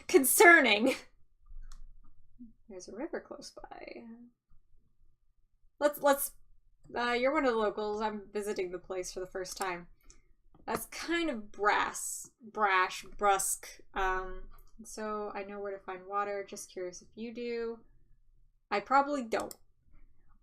[SPEAKER 1] concerning. There's a river close by. You're one of the locals. I'm visiting the place for the first time. That's kind of brash, brusque. So I know where to find water. Just curious if you do. I probably don't.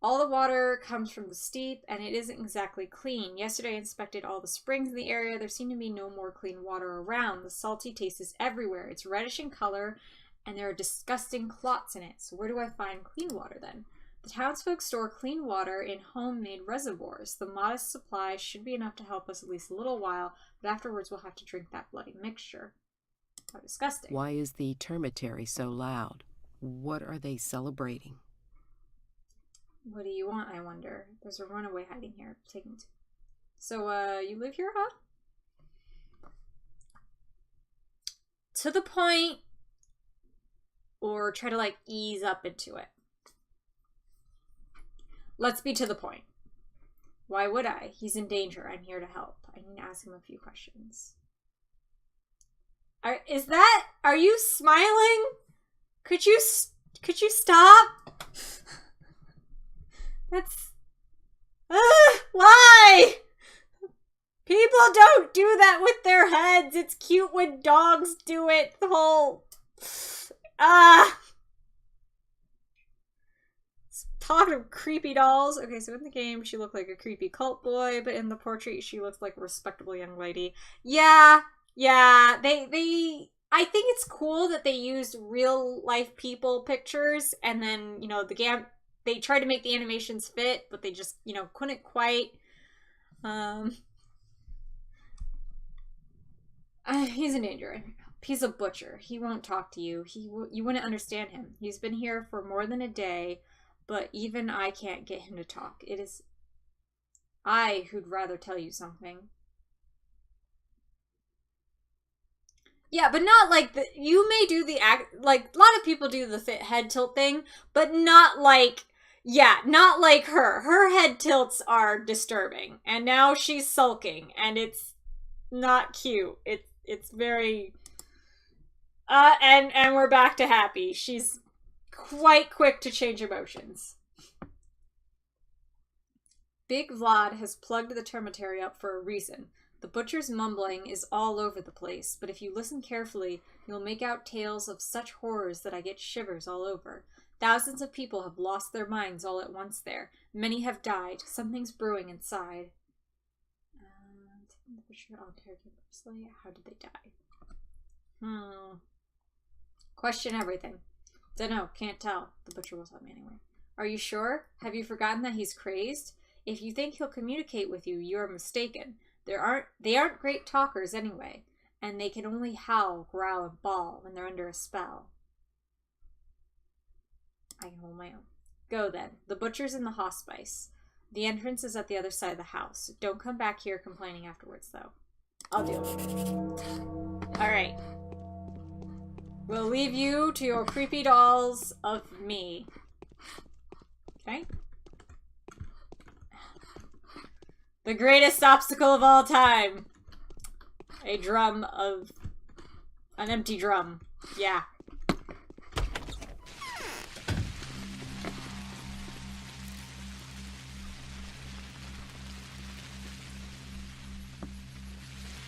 [SPEAKER 1] All the water comes from the steep, and it isn't exactly clean. Yesterday I inspected all the springs in the area. There seem to be no more clean water around. The salty taste is everywhere. It's reddish in color, and there are disgusting clots in it. So where do I find clean water then? The townsfolk store clean water in homemade reservoirs. The modest supply should be enough to help us at least a little while, but afterwards we'll have to drink that bloody mixture. How disgusting.
[SPEAKER 3] Why is the termitary so loud? What are they celebrating?
[SPEAKER 1] What do you want, I wonder? There's a runaway hiding here. Take me to... So, you live here, huh? To the point, or try to, like, ease up into it. Let's be to the point. Why would I? He's in danger. I'm here to help. I need to ask him a few questions. Are you smiling? Could you stop? That's... why? People don't do that with their heads. It's cute when dogs do it. The whole... Talking of creepy dolls. Okay, so in the game, she looked like a creepy cult boy, but in the portrait, she looks like a respectable young lady. Yeah, they I think it's cool that they used real life people pictures, and then, you know, they tried to make the animations fit, but they just, you know, couldn't quite. He's an danger. He's a butcher. He won't talk to you. You wouldn't understand him. He's been here for more than a day, but even I can't get him to talk. It is I who'd rather tell you something. Yeah, but not like you may do the act, like a lot of people do the head tilt thing, but not like, yeah, not like her. Her head tilts are disturbing, and now she's sulking, and it's not cute. It's very and we're back to happy. She's quite quick to change emotions. Big Vlad has plugged the termitary up for a reason. The butcher's mumbling is all over the place, but if you listen carefully, you'll make out tales of such horrors that I get shivers all over. Thousands of people have lost their minds all at once there. Many have died. Something's brewing inside. The butcher on caregivers. How did they die? Question everything. Dunno, can't tell. The butcher will tell me anyway. Are you sure? Have you forgotten that he's crazed? If you think he'll communicate with you, you are mistaken. They aren't great talkers anyway, and they can only howl, growl, and bawl when they're under a spell. I can hold my own. Go then. The butcher's in the hospice. The entrance is at the other side of the house. Don't come back here complaining afterwards, though. I'll deal with it. Alright. We'll leave you to your creepy dolls of me. Okay? The greatest obstacle of all time. A drum of... an empty drum. Yeah.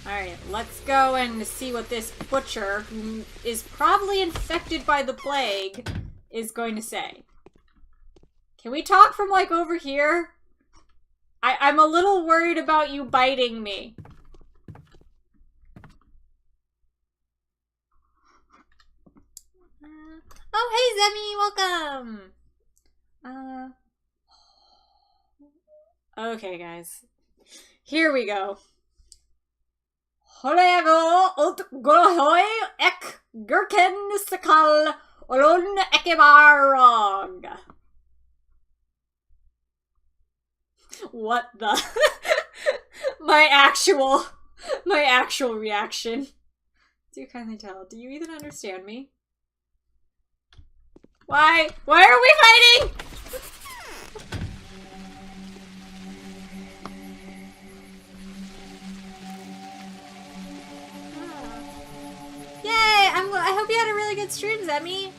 [SPEAKER 1] Alright, let's go and see what this butcher, who is probably infected by the plague, is going to say. Can we talk from, like, over here? I'm a little worried about you biting me. Oh, hey, Zemi, welcome! Okay, guys. Here we go. Holego ut gorohoi ek gurken sakal olon ekebarog. What the? my actual reaction. Do kindly tell. Do you even understand me? Why are we fighting? Yay! I hope you had a really good stream, Zemi.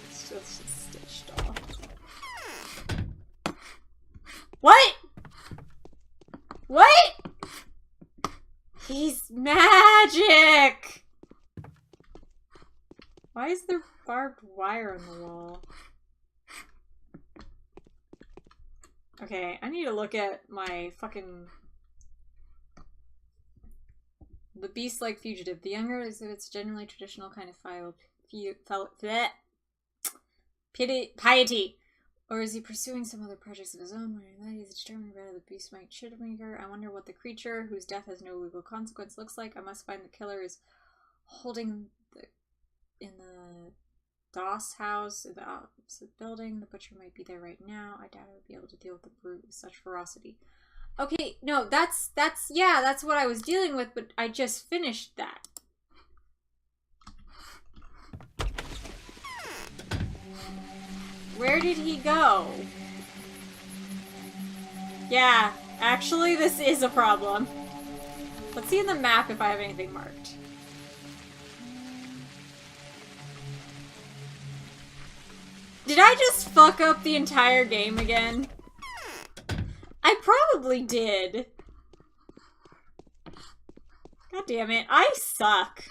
[SPEAKER 1] It's just a Stitch doll. What? What? He's magic! Why is there barbed wire on the wall? Okay, I need to look at my fucking... The beast-like fugitive. The younger exhibits generally traditional kind of piety. Or is he pursuing some other projects of his own? When he's determined whether the beast might shitmaker. I wonder what the creature, whose death has no legal consequence, looks like. I must find the killer is holding in the Doss house, in the opposite building. The butcher might be there right now. I doubt I would be able to deal with the brute with such ferocity. Okay, no, that's what I was dealing with, but I just finished that. Where did he go? Yeah, actually, this is a problem. Let's see in the map if I have anything marked. Did I just fuck up the entire game again? I probably did. God damn it, I suck.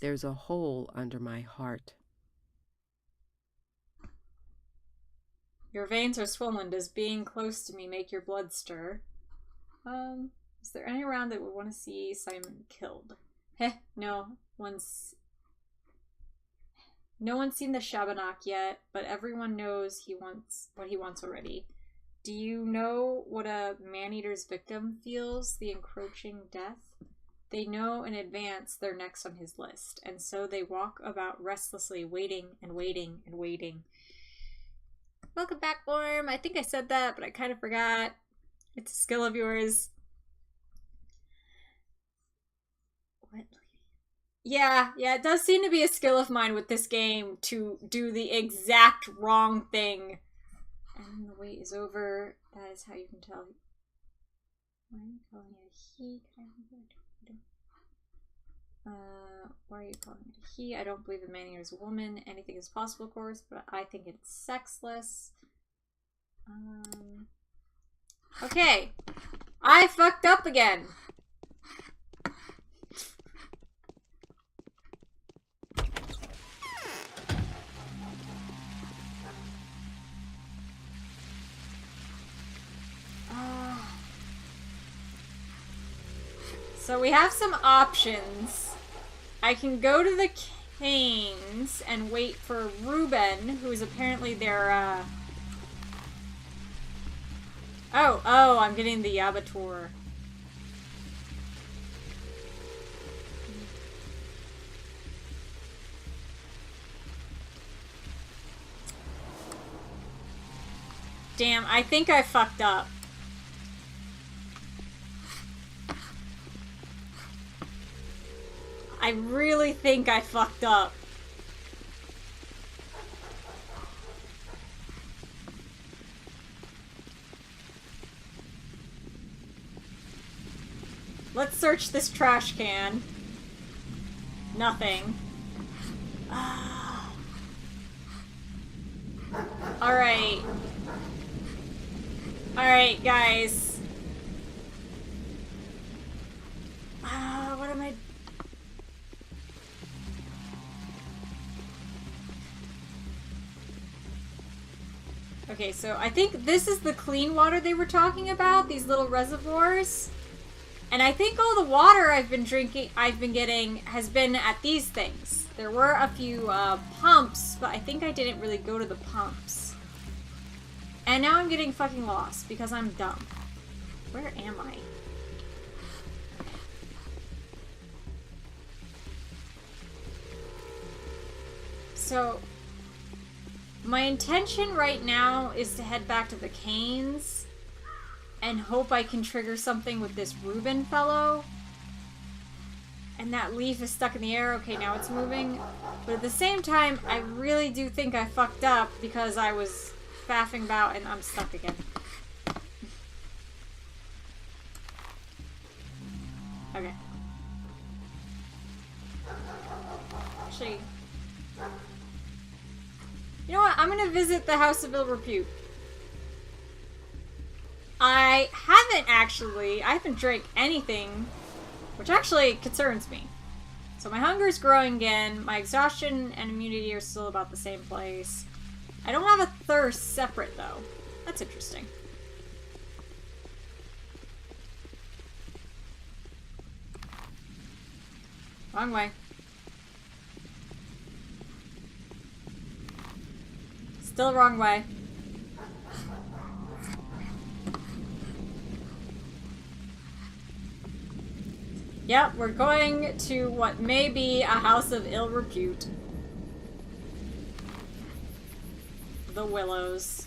[SPEAKER 3] There's a hole under my heart.
[SPEAKER 1] Your veins are swollen. Does being close to me make your blood stir? Is there any around that would want to see Simon killed? Heh, no one's seen the Shabbanach yet, but everyone knows what he wants already. Do you know what a man-eater's victim feels? The encroaching death? They know in advance they're next on his list, and so they walk about restlessly, waiting and waiting and waiting. Welcome back, Worm. I think I said that, but I kind of forgot. It's a skill of yours. What? Yeah, it does seem to be a skill of mine with this game to do the exact wrong thing. And the wait is over. That is how you can tell. Why are you calling it a he? Why are you calling it a he? I don't believe a man is a woman. Anything is possible, of course, but I think it's sexless. Okay. I fucked up again. So we have some options. I can go to the Canes and wait for Reuben, who is apparently their, Oh, I'm getting the Yabator. Damn, I think I fucked up. I really think I fucked up. Let's search this trash can. Nothing. Alright. Alright, guys. What am I... Okay, so I think this is the clean water they were talking about, these little reservoirs. And I think all the water I've been getting has been at these things. There were a few pumps, but I think I didn't really go to the pumps. And now I'm getting fucking lost because I'm dumb. Where am I? So, my intention right now is to head back to the Canes and hope I can trigger something with this Reuben fellow. And that leaf is stuck in the air. Okay, now it's moving. But at the same time, I really do think I fucked up because I was faffing about and I'm stuck again. Okay. Actually... You know what? I'm gonna visit the House of Ill Repute. I haven't drank anything, which actually concerns me. So my hunger is growing again, my exhaustion and immunity are still about the same place. I don't have a thirst separate though. That's interesting. Wrong way. Still wrong way. Yep, we're going to what may be a house of ill repute. The Willows.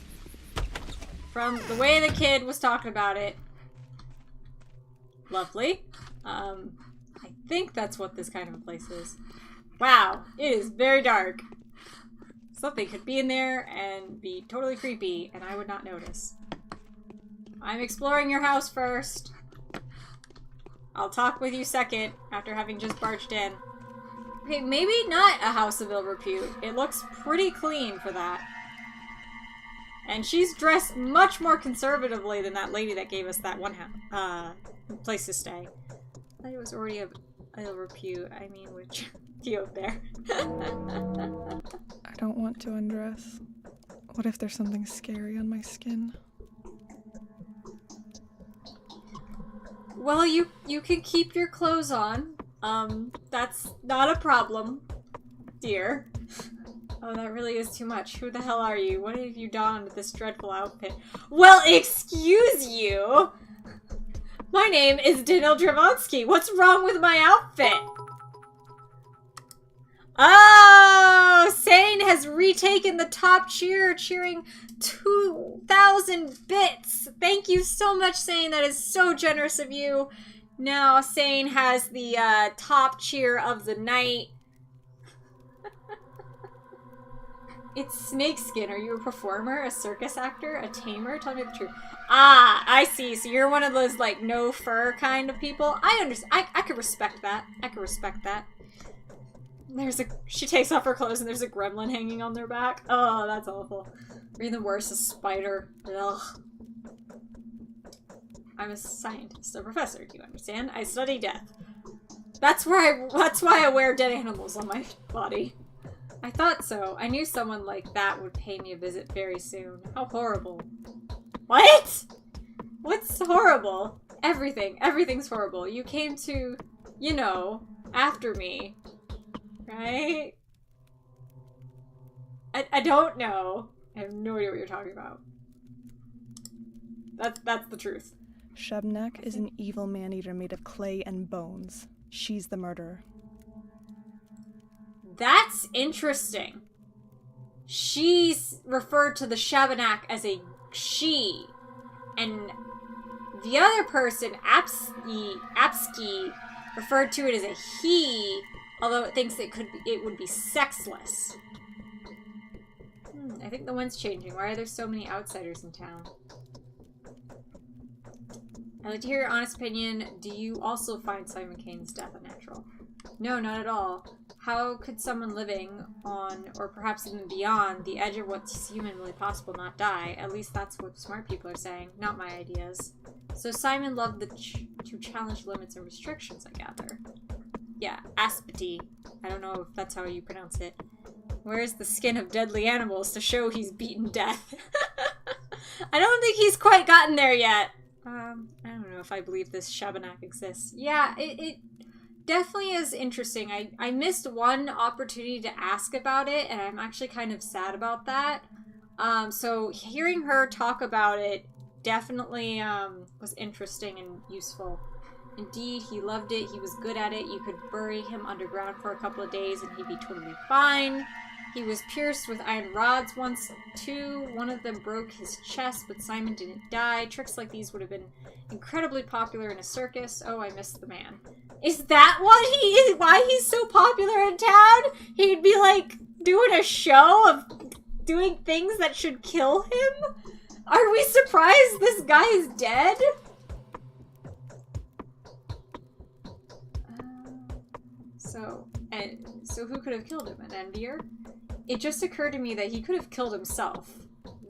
[SPEAKER 1] From the way the kid was talking about it. Lovely. I think that's what this kind of a place is. Wow, it is very dark. Something could be in there and be totally creepy, and I would not notice. I'm exploring your house first. I'll talk with you second, after having just barged in. Okay, maybe not a house of ill repute. It looks pretty clean for that. And she's dressed much more conservatively than that lady that gave us that one place to stay. I thought it was already of ill repute. I mean, which... you up there.
[SPEAKER 4] I don't want to undress. What if there's something scary on my skin?
[SPEAKER 1] Well, you can keep your clothes on. That's not a problem, dear. Oh, that really is too much. Who the hell are you? What have you donned this dreadful outfit? Well, excuse you! My name is Daniel Dravonsky. What's wrong with my outfit? Oh! Sane has retaken the top cheer, cheering 2,000 bits. Thank you so much, Sane. That is so generous of you. Now Sane has the top cheer of the night. It's Snakeskin. Are you a performer, a circus actor, a tamer? Tell me the truth. Ah, I see. So you're one of those, like, no fur kind of people. I understand. I could respect that. I could respect that. She takes off her clothes and there's a gremlin hanging on their back. Oh, that's awful. Or even worse, a spider. Ugh. I'm a scientist, a professor, do you understand? I study death. That's why I wear dead animals on my body. I thought so. I knew someone like that would pay me a visit very soon. How horrible. What? What's horrible? Everything. Everything's horrible. You came to, you know, after me. Right? I don't know. I have no idea what you're talking about. That's the truth.
[SPEAKER 4] Shebnek is an evil man-eater made of clay and bones. She's the murderer.
[SPEAKER 1] That's interesting. She's referred to the Shabanak as a she. And the other person, Apsky, referred to it as a he, although it thinks it would be sexless. I think the wind's changing. Why are there so many outsiders in town? I'd like to hear your honest opinion. Do you also find Simon Kane's death unnatural? No, not at all. How could someone living on, or perhaps even beyond, the edge of what's humanly possible not die? At least that's what smart people are saying, not my ideas. So Simon loved to challenge limits and restrictions, I gather. Yeah, aspity. I don't know if that's how you pronounce it. Where's the skin of deadly animals to show he's beaten death? I don't think he's quite gotten there yet. I don't know if I believe this Shabanak exists. Yeah, it definitely is interesting. I missed one opportunity to ask about it, and I'm actually kind of sad about that. So hearing her talk about it definitely was interesting and useful. Indeed, he loved it. He was good at it. You could bury him underground for a couple of days and he'd be totally fine. He was pierced with iron rods once, too. One of them broke his chest, but Simon didn't die. Tricks like these would have been incredibly popular in a circus. Oh, I missed the man. Is that why he's so popular in town? He'd be, like, doing a show of doing things that should kill him? Are we surprised this guy is dead? So who could have killed him? An envier? It just occurred to me that he could have killed himself.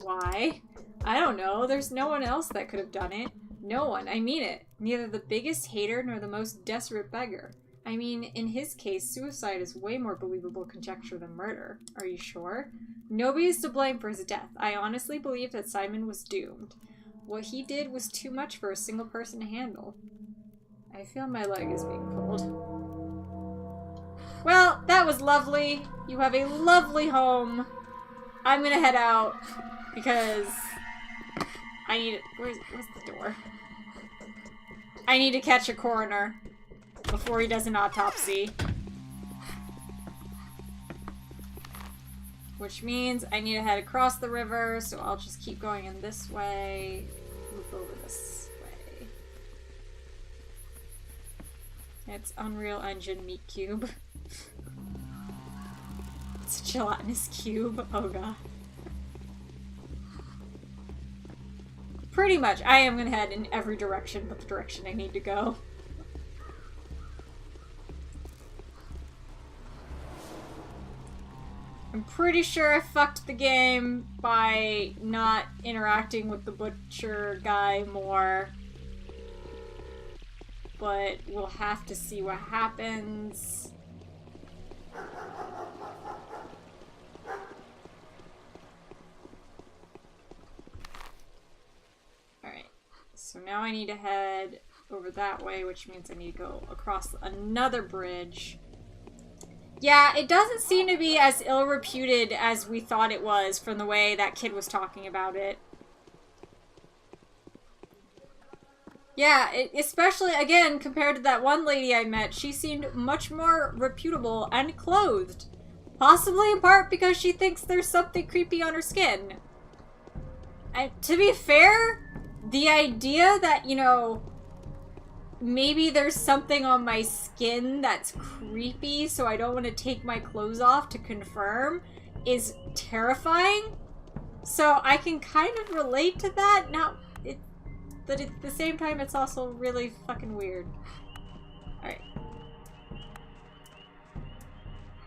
[SPEAKER 1] Why? I don't know. There's no one else that could have done it. No one. I mean it. Neither the biggest hater nor the most desperate beggar. I mean, in his case, suicide is way more believable conjecture than murder. Are you sure? Nobody is to blame for his death. I honestly believe that Simon was doomed. What he did was too much for a single person to handle. I feel my leg is being pulled. Well, that was lovely. You have a lovely home. I'm gonna head out because I need... Where's the door? I need to catch a coroner before he does an autopsy. Which means I need to head across the river, so I'll just keep going in this way. Loop over this way. It's Unreal Engine Meat Cube. It's a gelatinous cube. Oh god. Pretty much, I am gonna head in every direction but the direction I need to go. I'm pretty sure I fucked the game by not interacting with the butcher guy more. But we'll have to see what happens. Alright, so now I need to head over that way, which means I need to go across another bridge. Yeah, it doesn't seem to be as ill-reputed as we thought it was from the way that kid was talking about it. Yeah, especially, again, compared to that one lady I met, she seemed much more reputable and clothed. Possibly in part because she thinks there's something creepy on her skin. And to be fair, the idea that, you know, maybe there's something on my skin that's creepy, so I don't want to take my clothes off to confirm, is terrifying. So I can kind of relate to that. Now, but at the same time, it's also really fucking weird. Alright.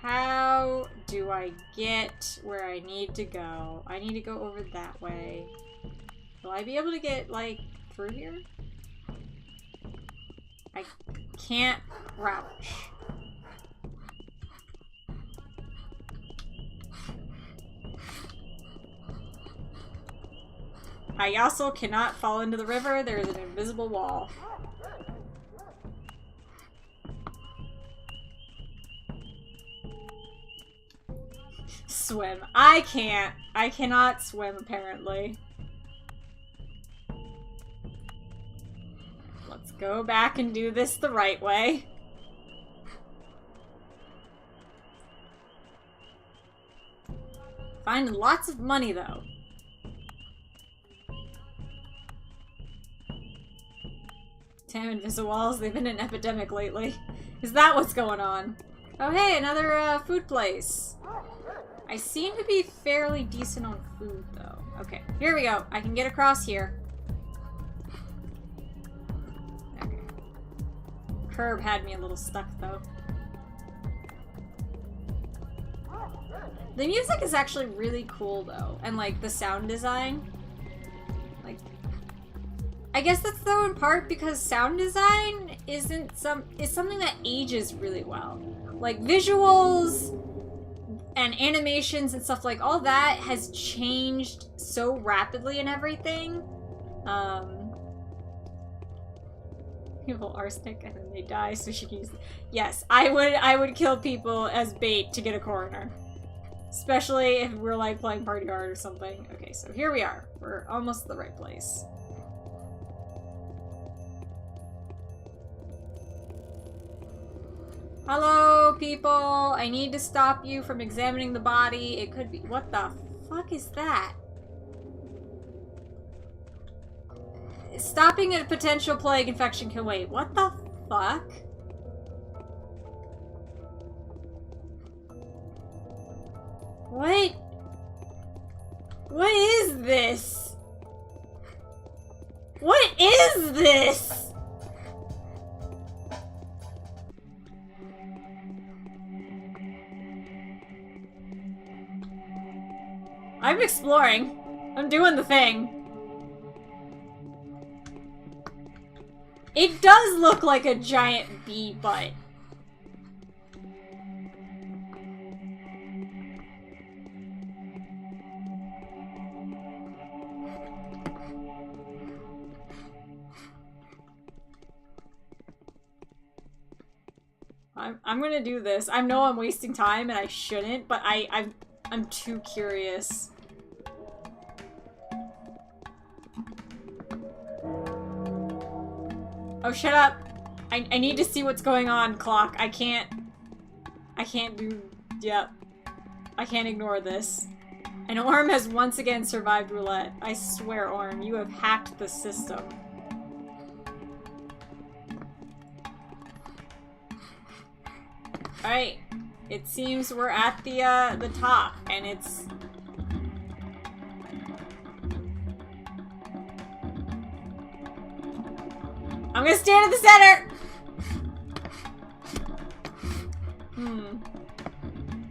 [SPEAKER 1] How do I get where I need to go? I need to go over that way. Will I be able to get, like, through here? I can't crouch. I also cannot fall into the river. There is an invisible wall. Swim. I can't. I cannot swim, apparently. Let's go back and do this the right way. Finding lots of money, though. Damn invisible walls, they've been an epidemic lately. Is that what's going on? Oh hey, another food place. I seem to be fairly decent on food, though. Okay, here we go. I can get across here. Okay. Curb had me a little stuck, though. The music is actually really cool, though. And, like, the sound design. Like, I guess that's, though, in part because sound design is something that ages really well. Like, visuals and animations and stuff, like, all that has changed so rapidly and everything. People arsenic and then they die so she can use... Yes, I would kill people as bait to get a coroner. Especially if we're, like, playing Party Hard or something. Okay, so here we are. We're almost at the right place. Hello, people! I need to stop you from examining the body. It could be... What the fuck is that? Stopping a potential plague infection can wait. What the fuck? What? What is this? What is this? I'm exploring. I'm doing the thing. It does look like a giant bee butt. I'm gonna do this. I know I'm wasting time and I shouldn't, but I'm too curious. Oh, shut up! I need to see what's going on, clock. I can't do... Yep. I can't ignore this. And Orm has once again survived roulette. I swear, Orm, you have hacked the system. Alright. It seems we're at the top, and it's... I'm gonna stand at the center!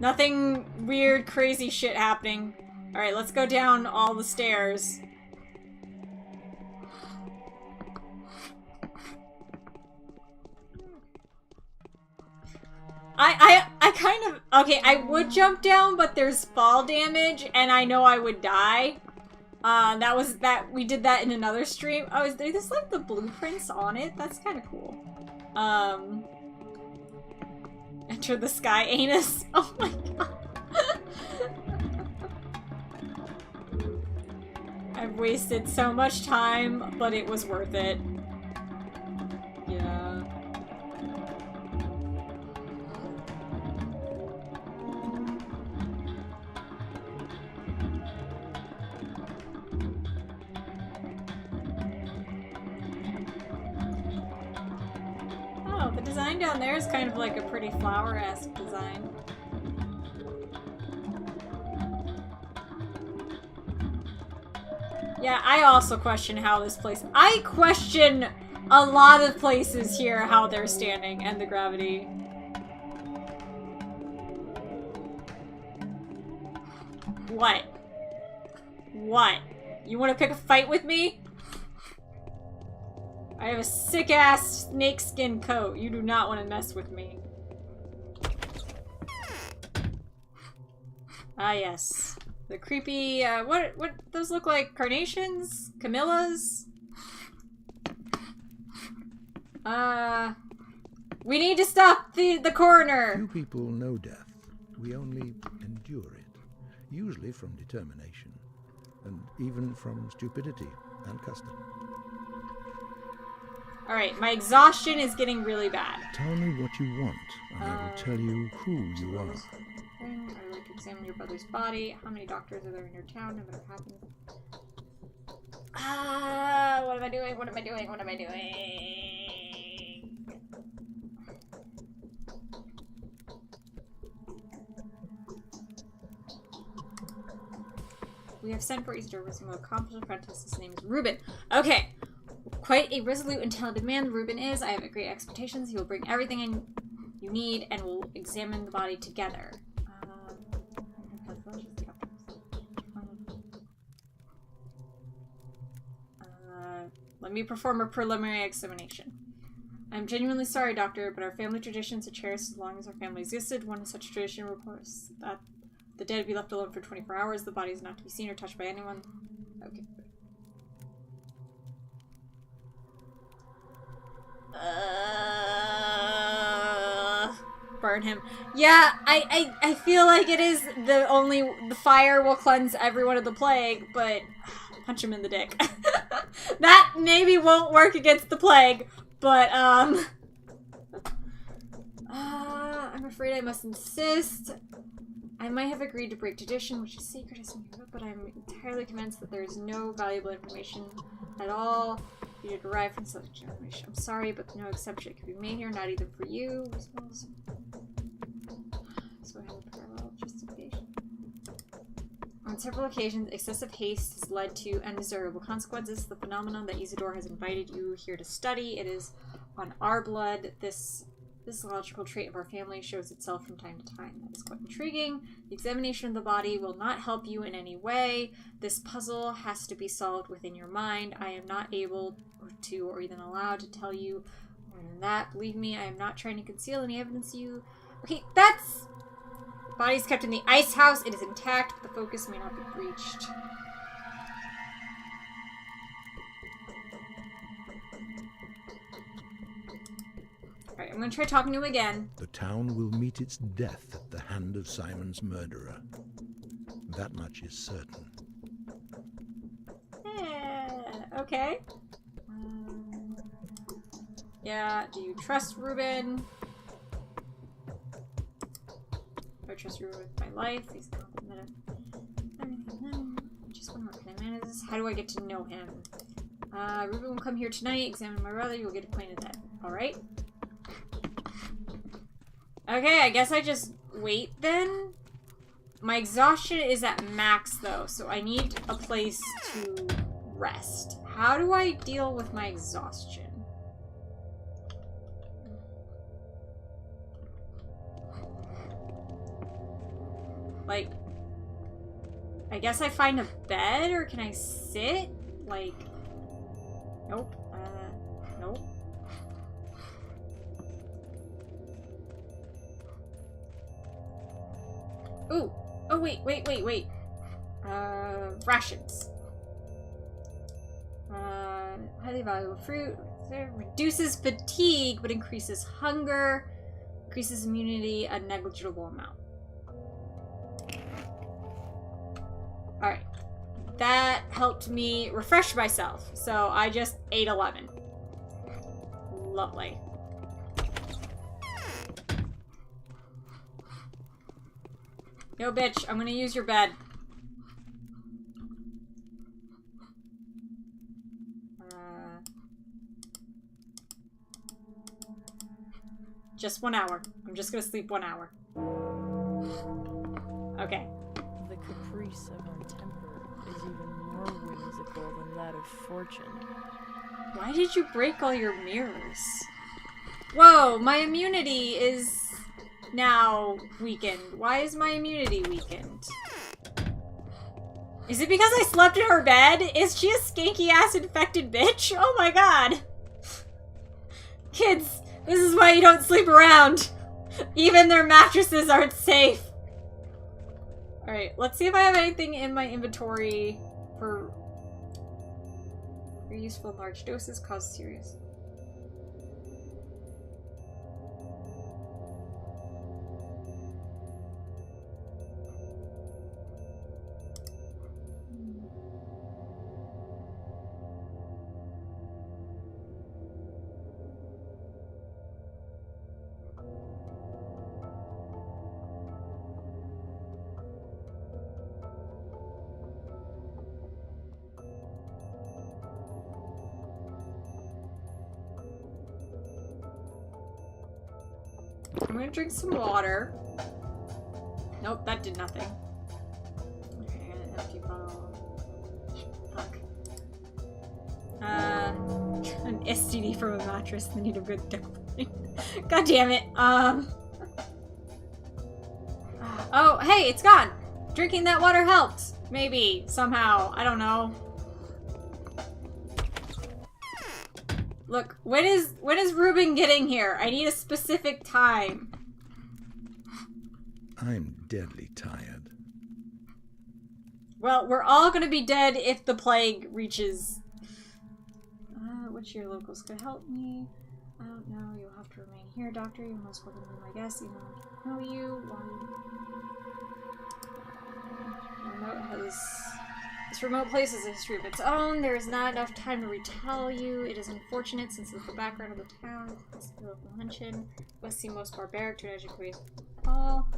[SPEAKER 1] Nothing weird, crazy shit happening. Alright, let's go down all the stairs. I kind of... Okay, I would jump down, but there's fall damage, and I know I would die. We did that in another stream. Oh, is there this like the blueprints on it? That's kind of cool. Enter the sky anus. Oh my god. I've wasted so much time, but it was worth it. Yeah. Oh, the design down there is kind of like a pretty flower-esque design. Yeah, I also question how this place... I question a lot of places here, how they're standing, and the gravity. What? What? You want to pick a fight with me? I have a sick-ass snakeskin coat. You do not want to mess with me. Ah, yes. The creepy, what those look like? Carnations? Camillas? We need to stop the coroner!
[SPEAKER 5] Few people know death. We only endure it. Usually from determination. And even from stupidity and custom.
[SPEAKER 1] Alright, my exhaustion is getting really bad.
[SPEAKER 5] Tell me what you want, and I will tell you who you are.
[SPEAKER 1] I would like to examine your brother's body. How many doctors are there in your town? No matter what happens. What am I doing? What am I doing? What am I doing? We have sent for Easter with some accomplished apprentice. His name is Reuben. Okay. Quite a resolute and talented man Reuben is. I have great expectations. He will bring everything in you need and we'll examine the body together. Let me perform a preliminary examination. I'm genuinely sorry, doctor, but our family traditions are cherished as long as our family existed. One such tradition reports that the dead be left alone for 24 hours. The body is not to be seen or touched by anyone. Okay. Burn him. Yeah, I feel like it is the fire will cleanse everyone of the plague, but punch him in the dick. That maybe won't work against the plague, but I'm afraid I must insist. I might have agreed to break tradition, which is sacred as but I'm entirely convinced that there is no valuable information at all for you to derive from such information. I'm sorry, but no exception can be made here, not even for you. So I have a parallel justification. On several occasions, excessive haste has led to undesirable consequences. The phenomenon that Isidore has invited you here to study, it is on our blood. This physiological trait of our family shows itself from time to time. That is quite intriguing. The examination of the body will not help you in any way. This puzzle has to be solved within your mind. I am not able to, or even allowed to tell you more than that. Believe me, I am not trying to conceal any evidence you... Okay, that's... Body is kept in the ice house. It is intact, but the focus may not be breached. Alright, I'm gonna try talking to him again.
[SPEAKER 5] The town will meet its death at the hand of Simon's murderer. That much is certain.
[SPEAKER 1] Okay. Yeah, do you trust Reuben? I trust Reuben with my life. He's confident. Just one more kind of man is this. How do I get to know him? Reuben will come here tonight, examine my brother, you'll get acquainted with that. Alright. Okay, I guess I just wait then. My exhaustion is at max though, so I need a place to rest. How do I deal with my exhaustion? Like, I guess I find a bed, or can I sit? Like, nope. Nope. Ooh. Oh, wait. Rations. highly valuable fruit. It reduces fatigue, but increases hunger. Increases immunity a negligible amount. Alright. That helped me refresh myself. So I just ate 11. Lovely. Yo, bitch, I'm gonna use your bed. Just 1 hour. I'm just gonna sleep 1 hour. Okay.
[SPEAKER 6] The caprice of our temper is even more whimsical than that of fortune.
[SPEAKER 1] Why did you break all your mirrors? Whoa, my immunity is now weakened. Why is my immunity weakened? Is it because I slept in her bed? Is she a skanky ass infected bitch? Oh my god. Kids, this is why you don't sleep around. Even their mattresses aren't safe. Alright, let's see if I have anything in my inventory for useful in large doses cause serious. I'm gonna drink some water. Nope, that did nothing. Okay, empty bottle. Fuck. An STD from a mattress, the need of good dick. God damn it. Oh, hey, it's gone. Drinking that water helped. Maybe, somehow. I don't know. Look, when is Ruben getting here? I need a specific time.
[SPEAKER 5] I'm deadly tired.
[SPEAKER 1] Well, we're all gonna be dead if the plague reaches. Which your locals could help me? I don't know. You'll have to remain here, Doctor. You're most welcome to be my guest. Even though I don't know you. This remote place has a history of its own. There is not enough time to retell you. It is unfortunate since the background of the town is local mention. Must seem most barbaric to an educated all.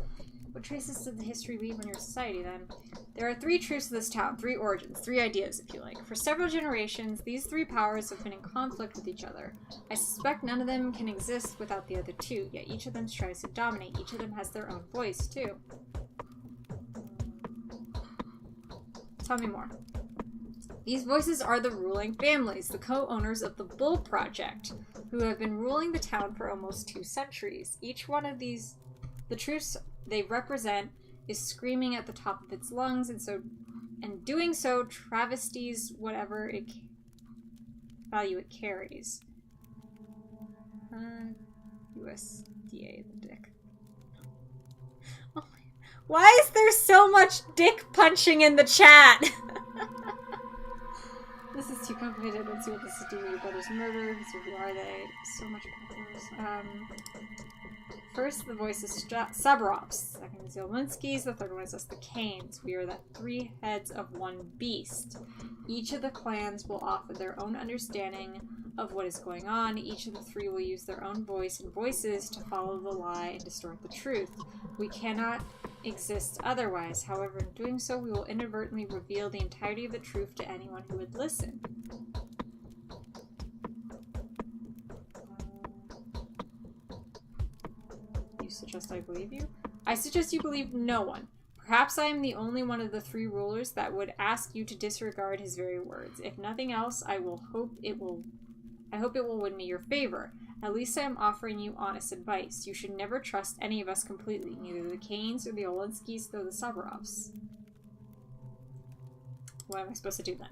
[SPEAKER 1] What traces did the history leave on your society then? There are 3 truths to this town, 3 origins, 3 ideas, if you like. For several generations, these 3 powers have been in conflict with each other. I suspect none of them can exist without the other 2, yet each of them strives to dominate. Each of them has their own voice, too. Tell me more. These voices are the ruling families, the co-owners of the Bull Project, who have been ruling the town for almost 2 centuries. Each one of these, the truths they represent, is screaming at the top of its lungs, and doing so travesties whatever value it carries. USDA, the dick. Oh my. Why is there so much dick punching in the chat? This is too complicated. Let's see what this is doing. Your brother's murder. So who are they? So much pathos. First, the voice is Sabrovs. Second is the Olinskis. The third one is us, the Canes. We are the 3 heads of one beast. Each of the clans will offer their own understanding of what is going on. Each of the 3 will use their own voice and voices to follow the lie and distort the truth. We cannot exist otherwise. However, in doing so, we will inadvertently reveal the entirety of the truth to anyone who would listen. You suggest I believe you? I suggest you believe no one. Perhaps I am the only one of the 3 rulers that would ask you to disregard his very words. If nothing else, I hope it will win me your favor. At least I am offering you honest advice. You should never trust any of us completely, neither the Canes or the Olinskis nor the Sabrovs. What am I supposed to do then?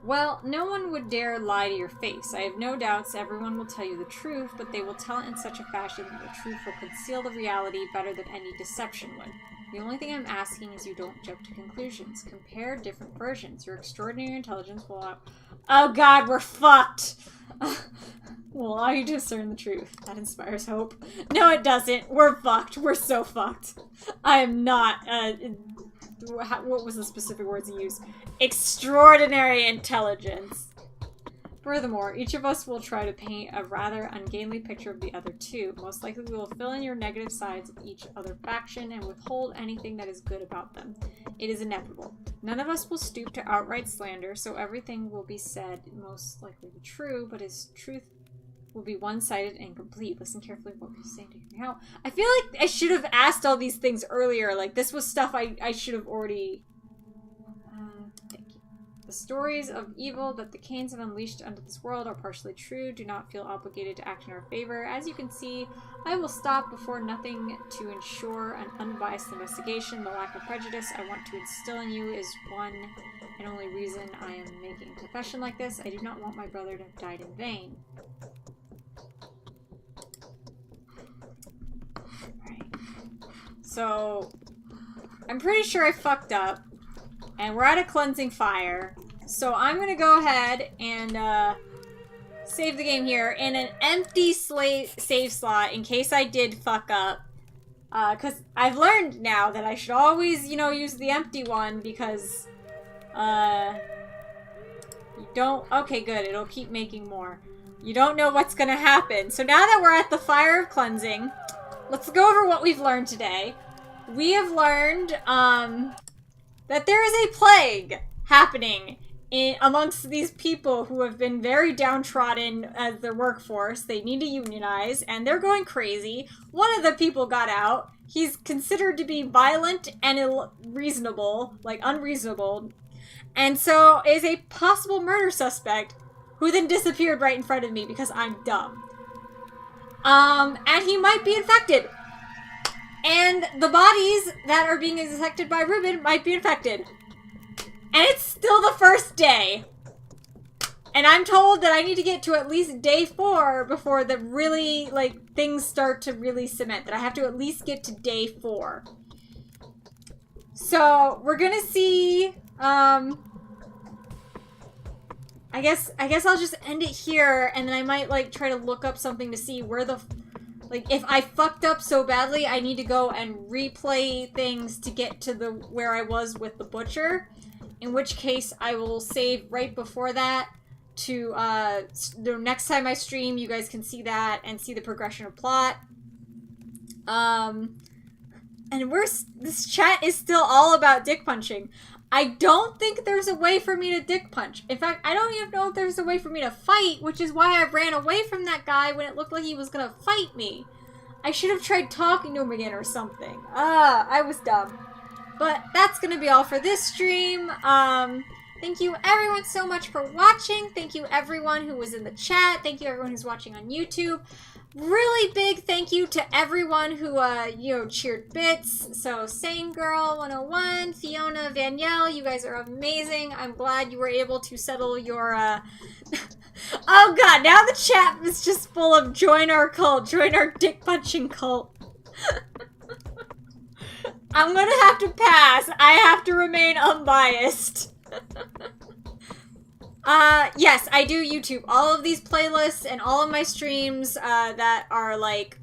[SPEAKER 1] Well, no one would dare lie to your face. I have no doubts everyone will tell you the truth, but they will tell it in such a fashion that the truth will conceal the reality better than any deception would. The only thing I'm asking is you don't jump to conclusions. Compare different versions. Your extraordinary intelligence will allow— Oh god, we're fucked! Will allow you to discern the truth. That inspires hope. No, it doesn't. We're fucked. We're so fucked. I am not, what was the specific words he used? Extraordinary intelligence. Furthermore, each of us will try to paint a rather ungainly picture of the other two. Most likely we will fill in your negative sides of each other faction and withhold anything that is good about them. It is inevitable. None of us will stoop to outright slander, so everything will be said most likely to be true, but his truth will be one-sided and incomplete. Listen carefully to what we're saying to hear me out. I feel like I should have asked all these things earlier. Like, this was stuff I should have already... thank you. The stories of evil that the Canes have unleashed onto this world are partially true. Do not feel obligated to act in our favor. As you can see, I will stop before nothing to ensure an unbiased investigation. The lack of prejudice I want to instill in you is one and only reason I am making a confession like this. I do not want my brother to have died in vain. So, I'm pretty sure I fucked up, and we're at a cleansing fire, so I'm gonna go ahead and save the game here in an empty save slot in case I did fuck up, because I've learned now that I should always, you know, use the empty one, because, you don't— okay, good, it'll keep making more. You don't know what's gonna happen. So now that we're at the fire of cleansing, let's go over what we've learned today. We have learned that there is a plague happening amongst these people who have been very downtrodden as their workforce. They need to unionize, and they're going crazy. One of the people got out. He's considered to be violent and unreasonable, and so is a possible murder suspect who then disappeared right in front of me because I'm dumb. And he might be infected. And the bodies that are being detected by Ruben might be infected. And it's still the first day. And I'm told that I need to get to at least day 4 before the really, like, things start to really cement. That I have to at least get to day 4. So, we're gonna see, I guess I'll just end it here, and then I might, like, try to look up something to see where the... Like, if I fucked up so badly, I need to go and replay things to get to the where I was with the butcher. In which case, I will save right before that to, the next time I stream, you guys can see that and see the progression of plot. And this chat is still all about dick punching. I don't think there's a way for me to dick punch. In fact, I don't even know if there's a way for me to fight, which is why I ran away from that guy when it looked like he was gonna fight me. I should have tried talking to him again or something. I was dumb. But that's gonna be all for this stream. Thank you everyone so much for watching. Thank you everyone who was in the chat. Thank you everyone who's watching on YouTube. Really big thank you to everyone who, cheered bits. So, Sane Girl 101, Fiona, Vanielle, you guys are amazing. I'm glad you were able to settle your, Oh god, now the chat is just full of join our cult, join our dick punching cult. I'm gonna have to pass. I have to remain unbiased. Yes, I do YouTube. All of these playlists and all of my streams that are, like,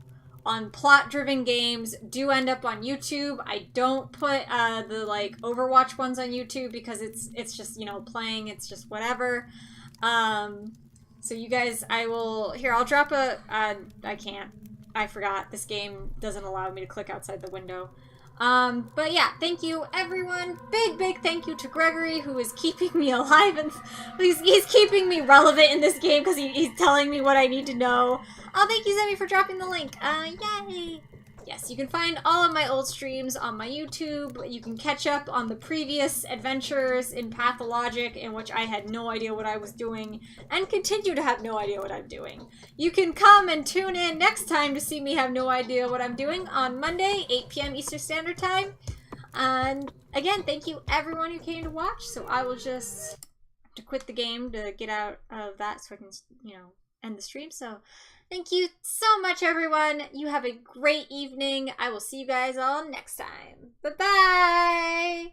[SPEAKER 1] on plot-driven games do end up on YouTube. I don't put the, like, Overwatch ones on YouTube because it's just, you know, playing. It's just whatever. So you guys, I'll drop I can't. I forgot. This game doesn't allow me to click outside the window. But yeah, thank you everyone. Big thank you to Gregory, who is keeping me alive, and he's keeping me relevant in this game because he's telling me what I need to know. Oh, thank you, Zemi, for dropping the link. Yay! Yes, you can find all of my old streams on my YouTube. You can catch up on the previous adventures in Pathologic, in which I had no idea what I was doing, and continue to have no idea what I'm doing. You can come and tune in next time to see me have no idea what I'm doing on Monday, 8 p.m. Eastern Standard Time. And again, thank you everyone who came to watch, so I will just have to quit the game to get out of that so I can, end the stream. So Thank you so much, everyone. You have a great evening. I will see you guys all next time. Bye-bye.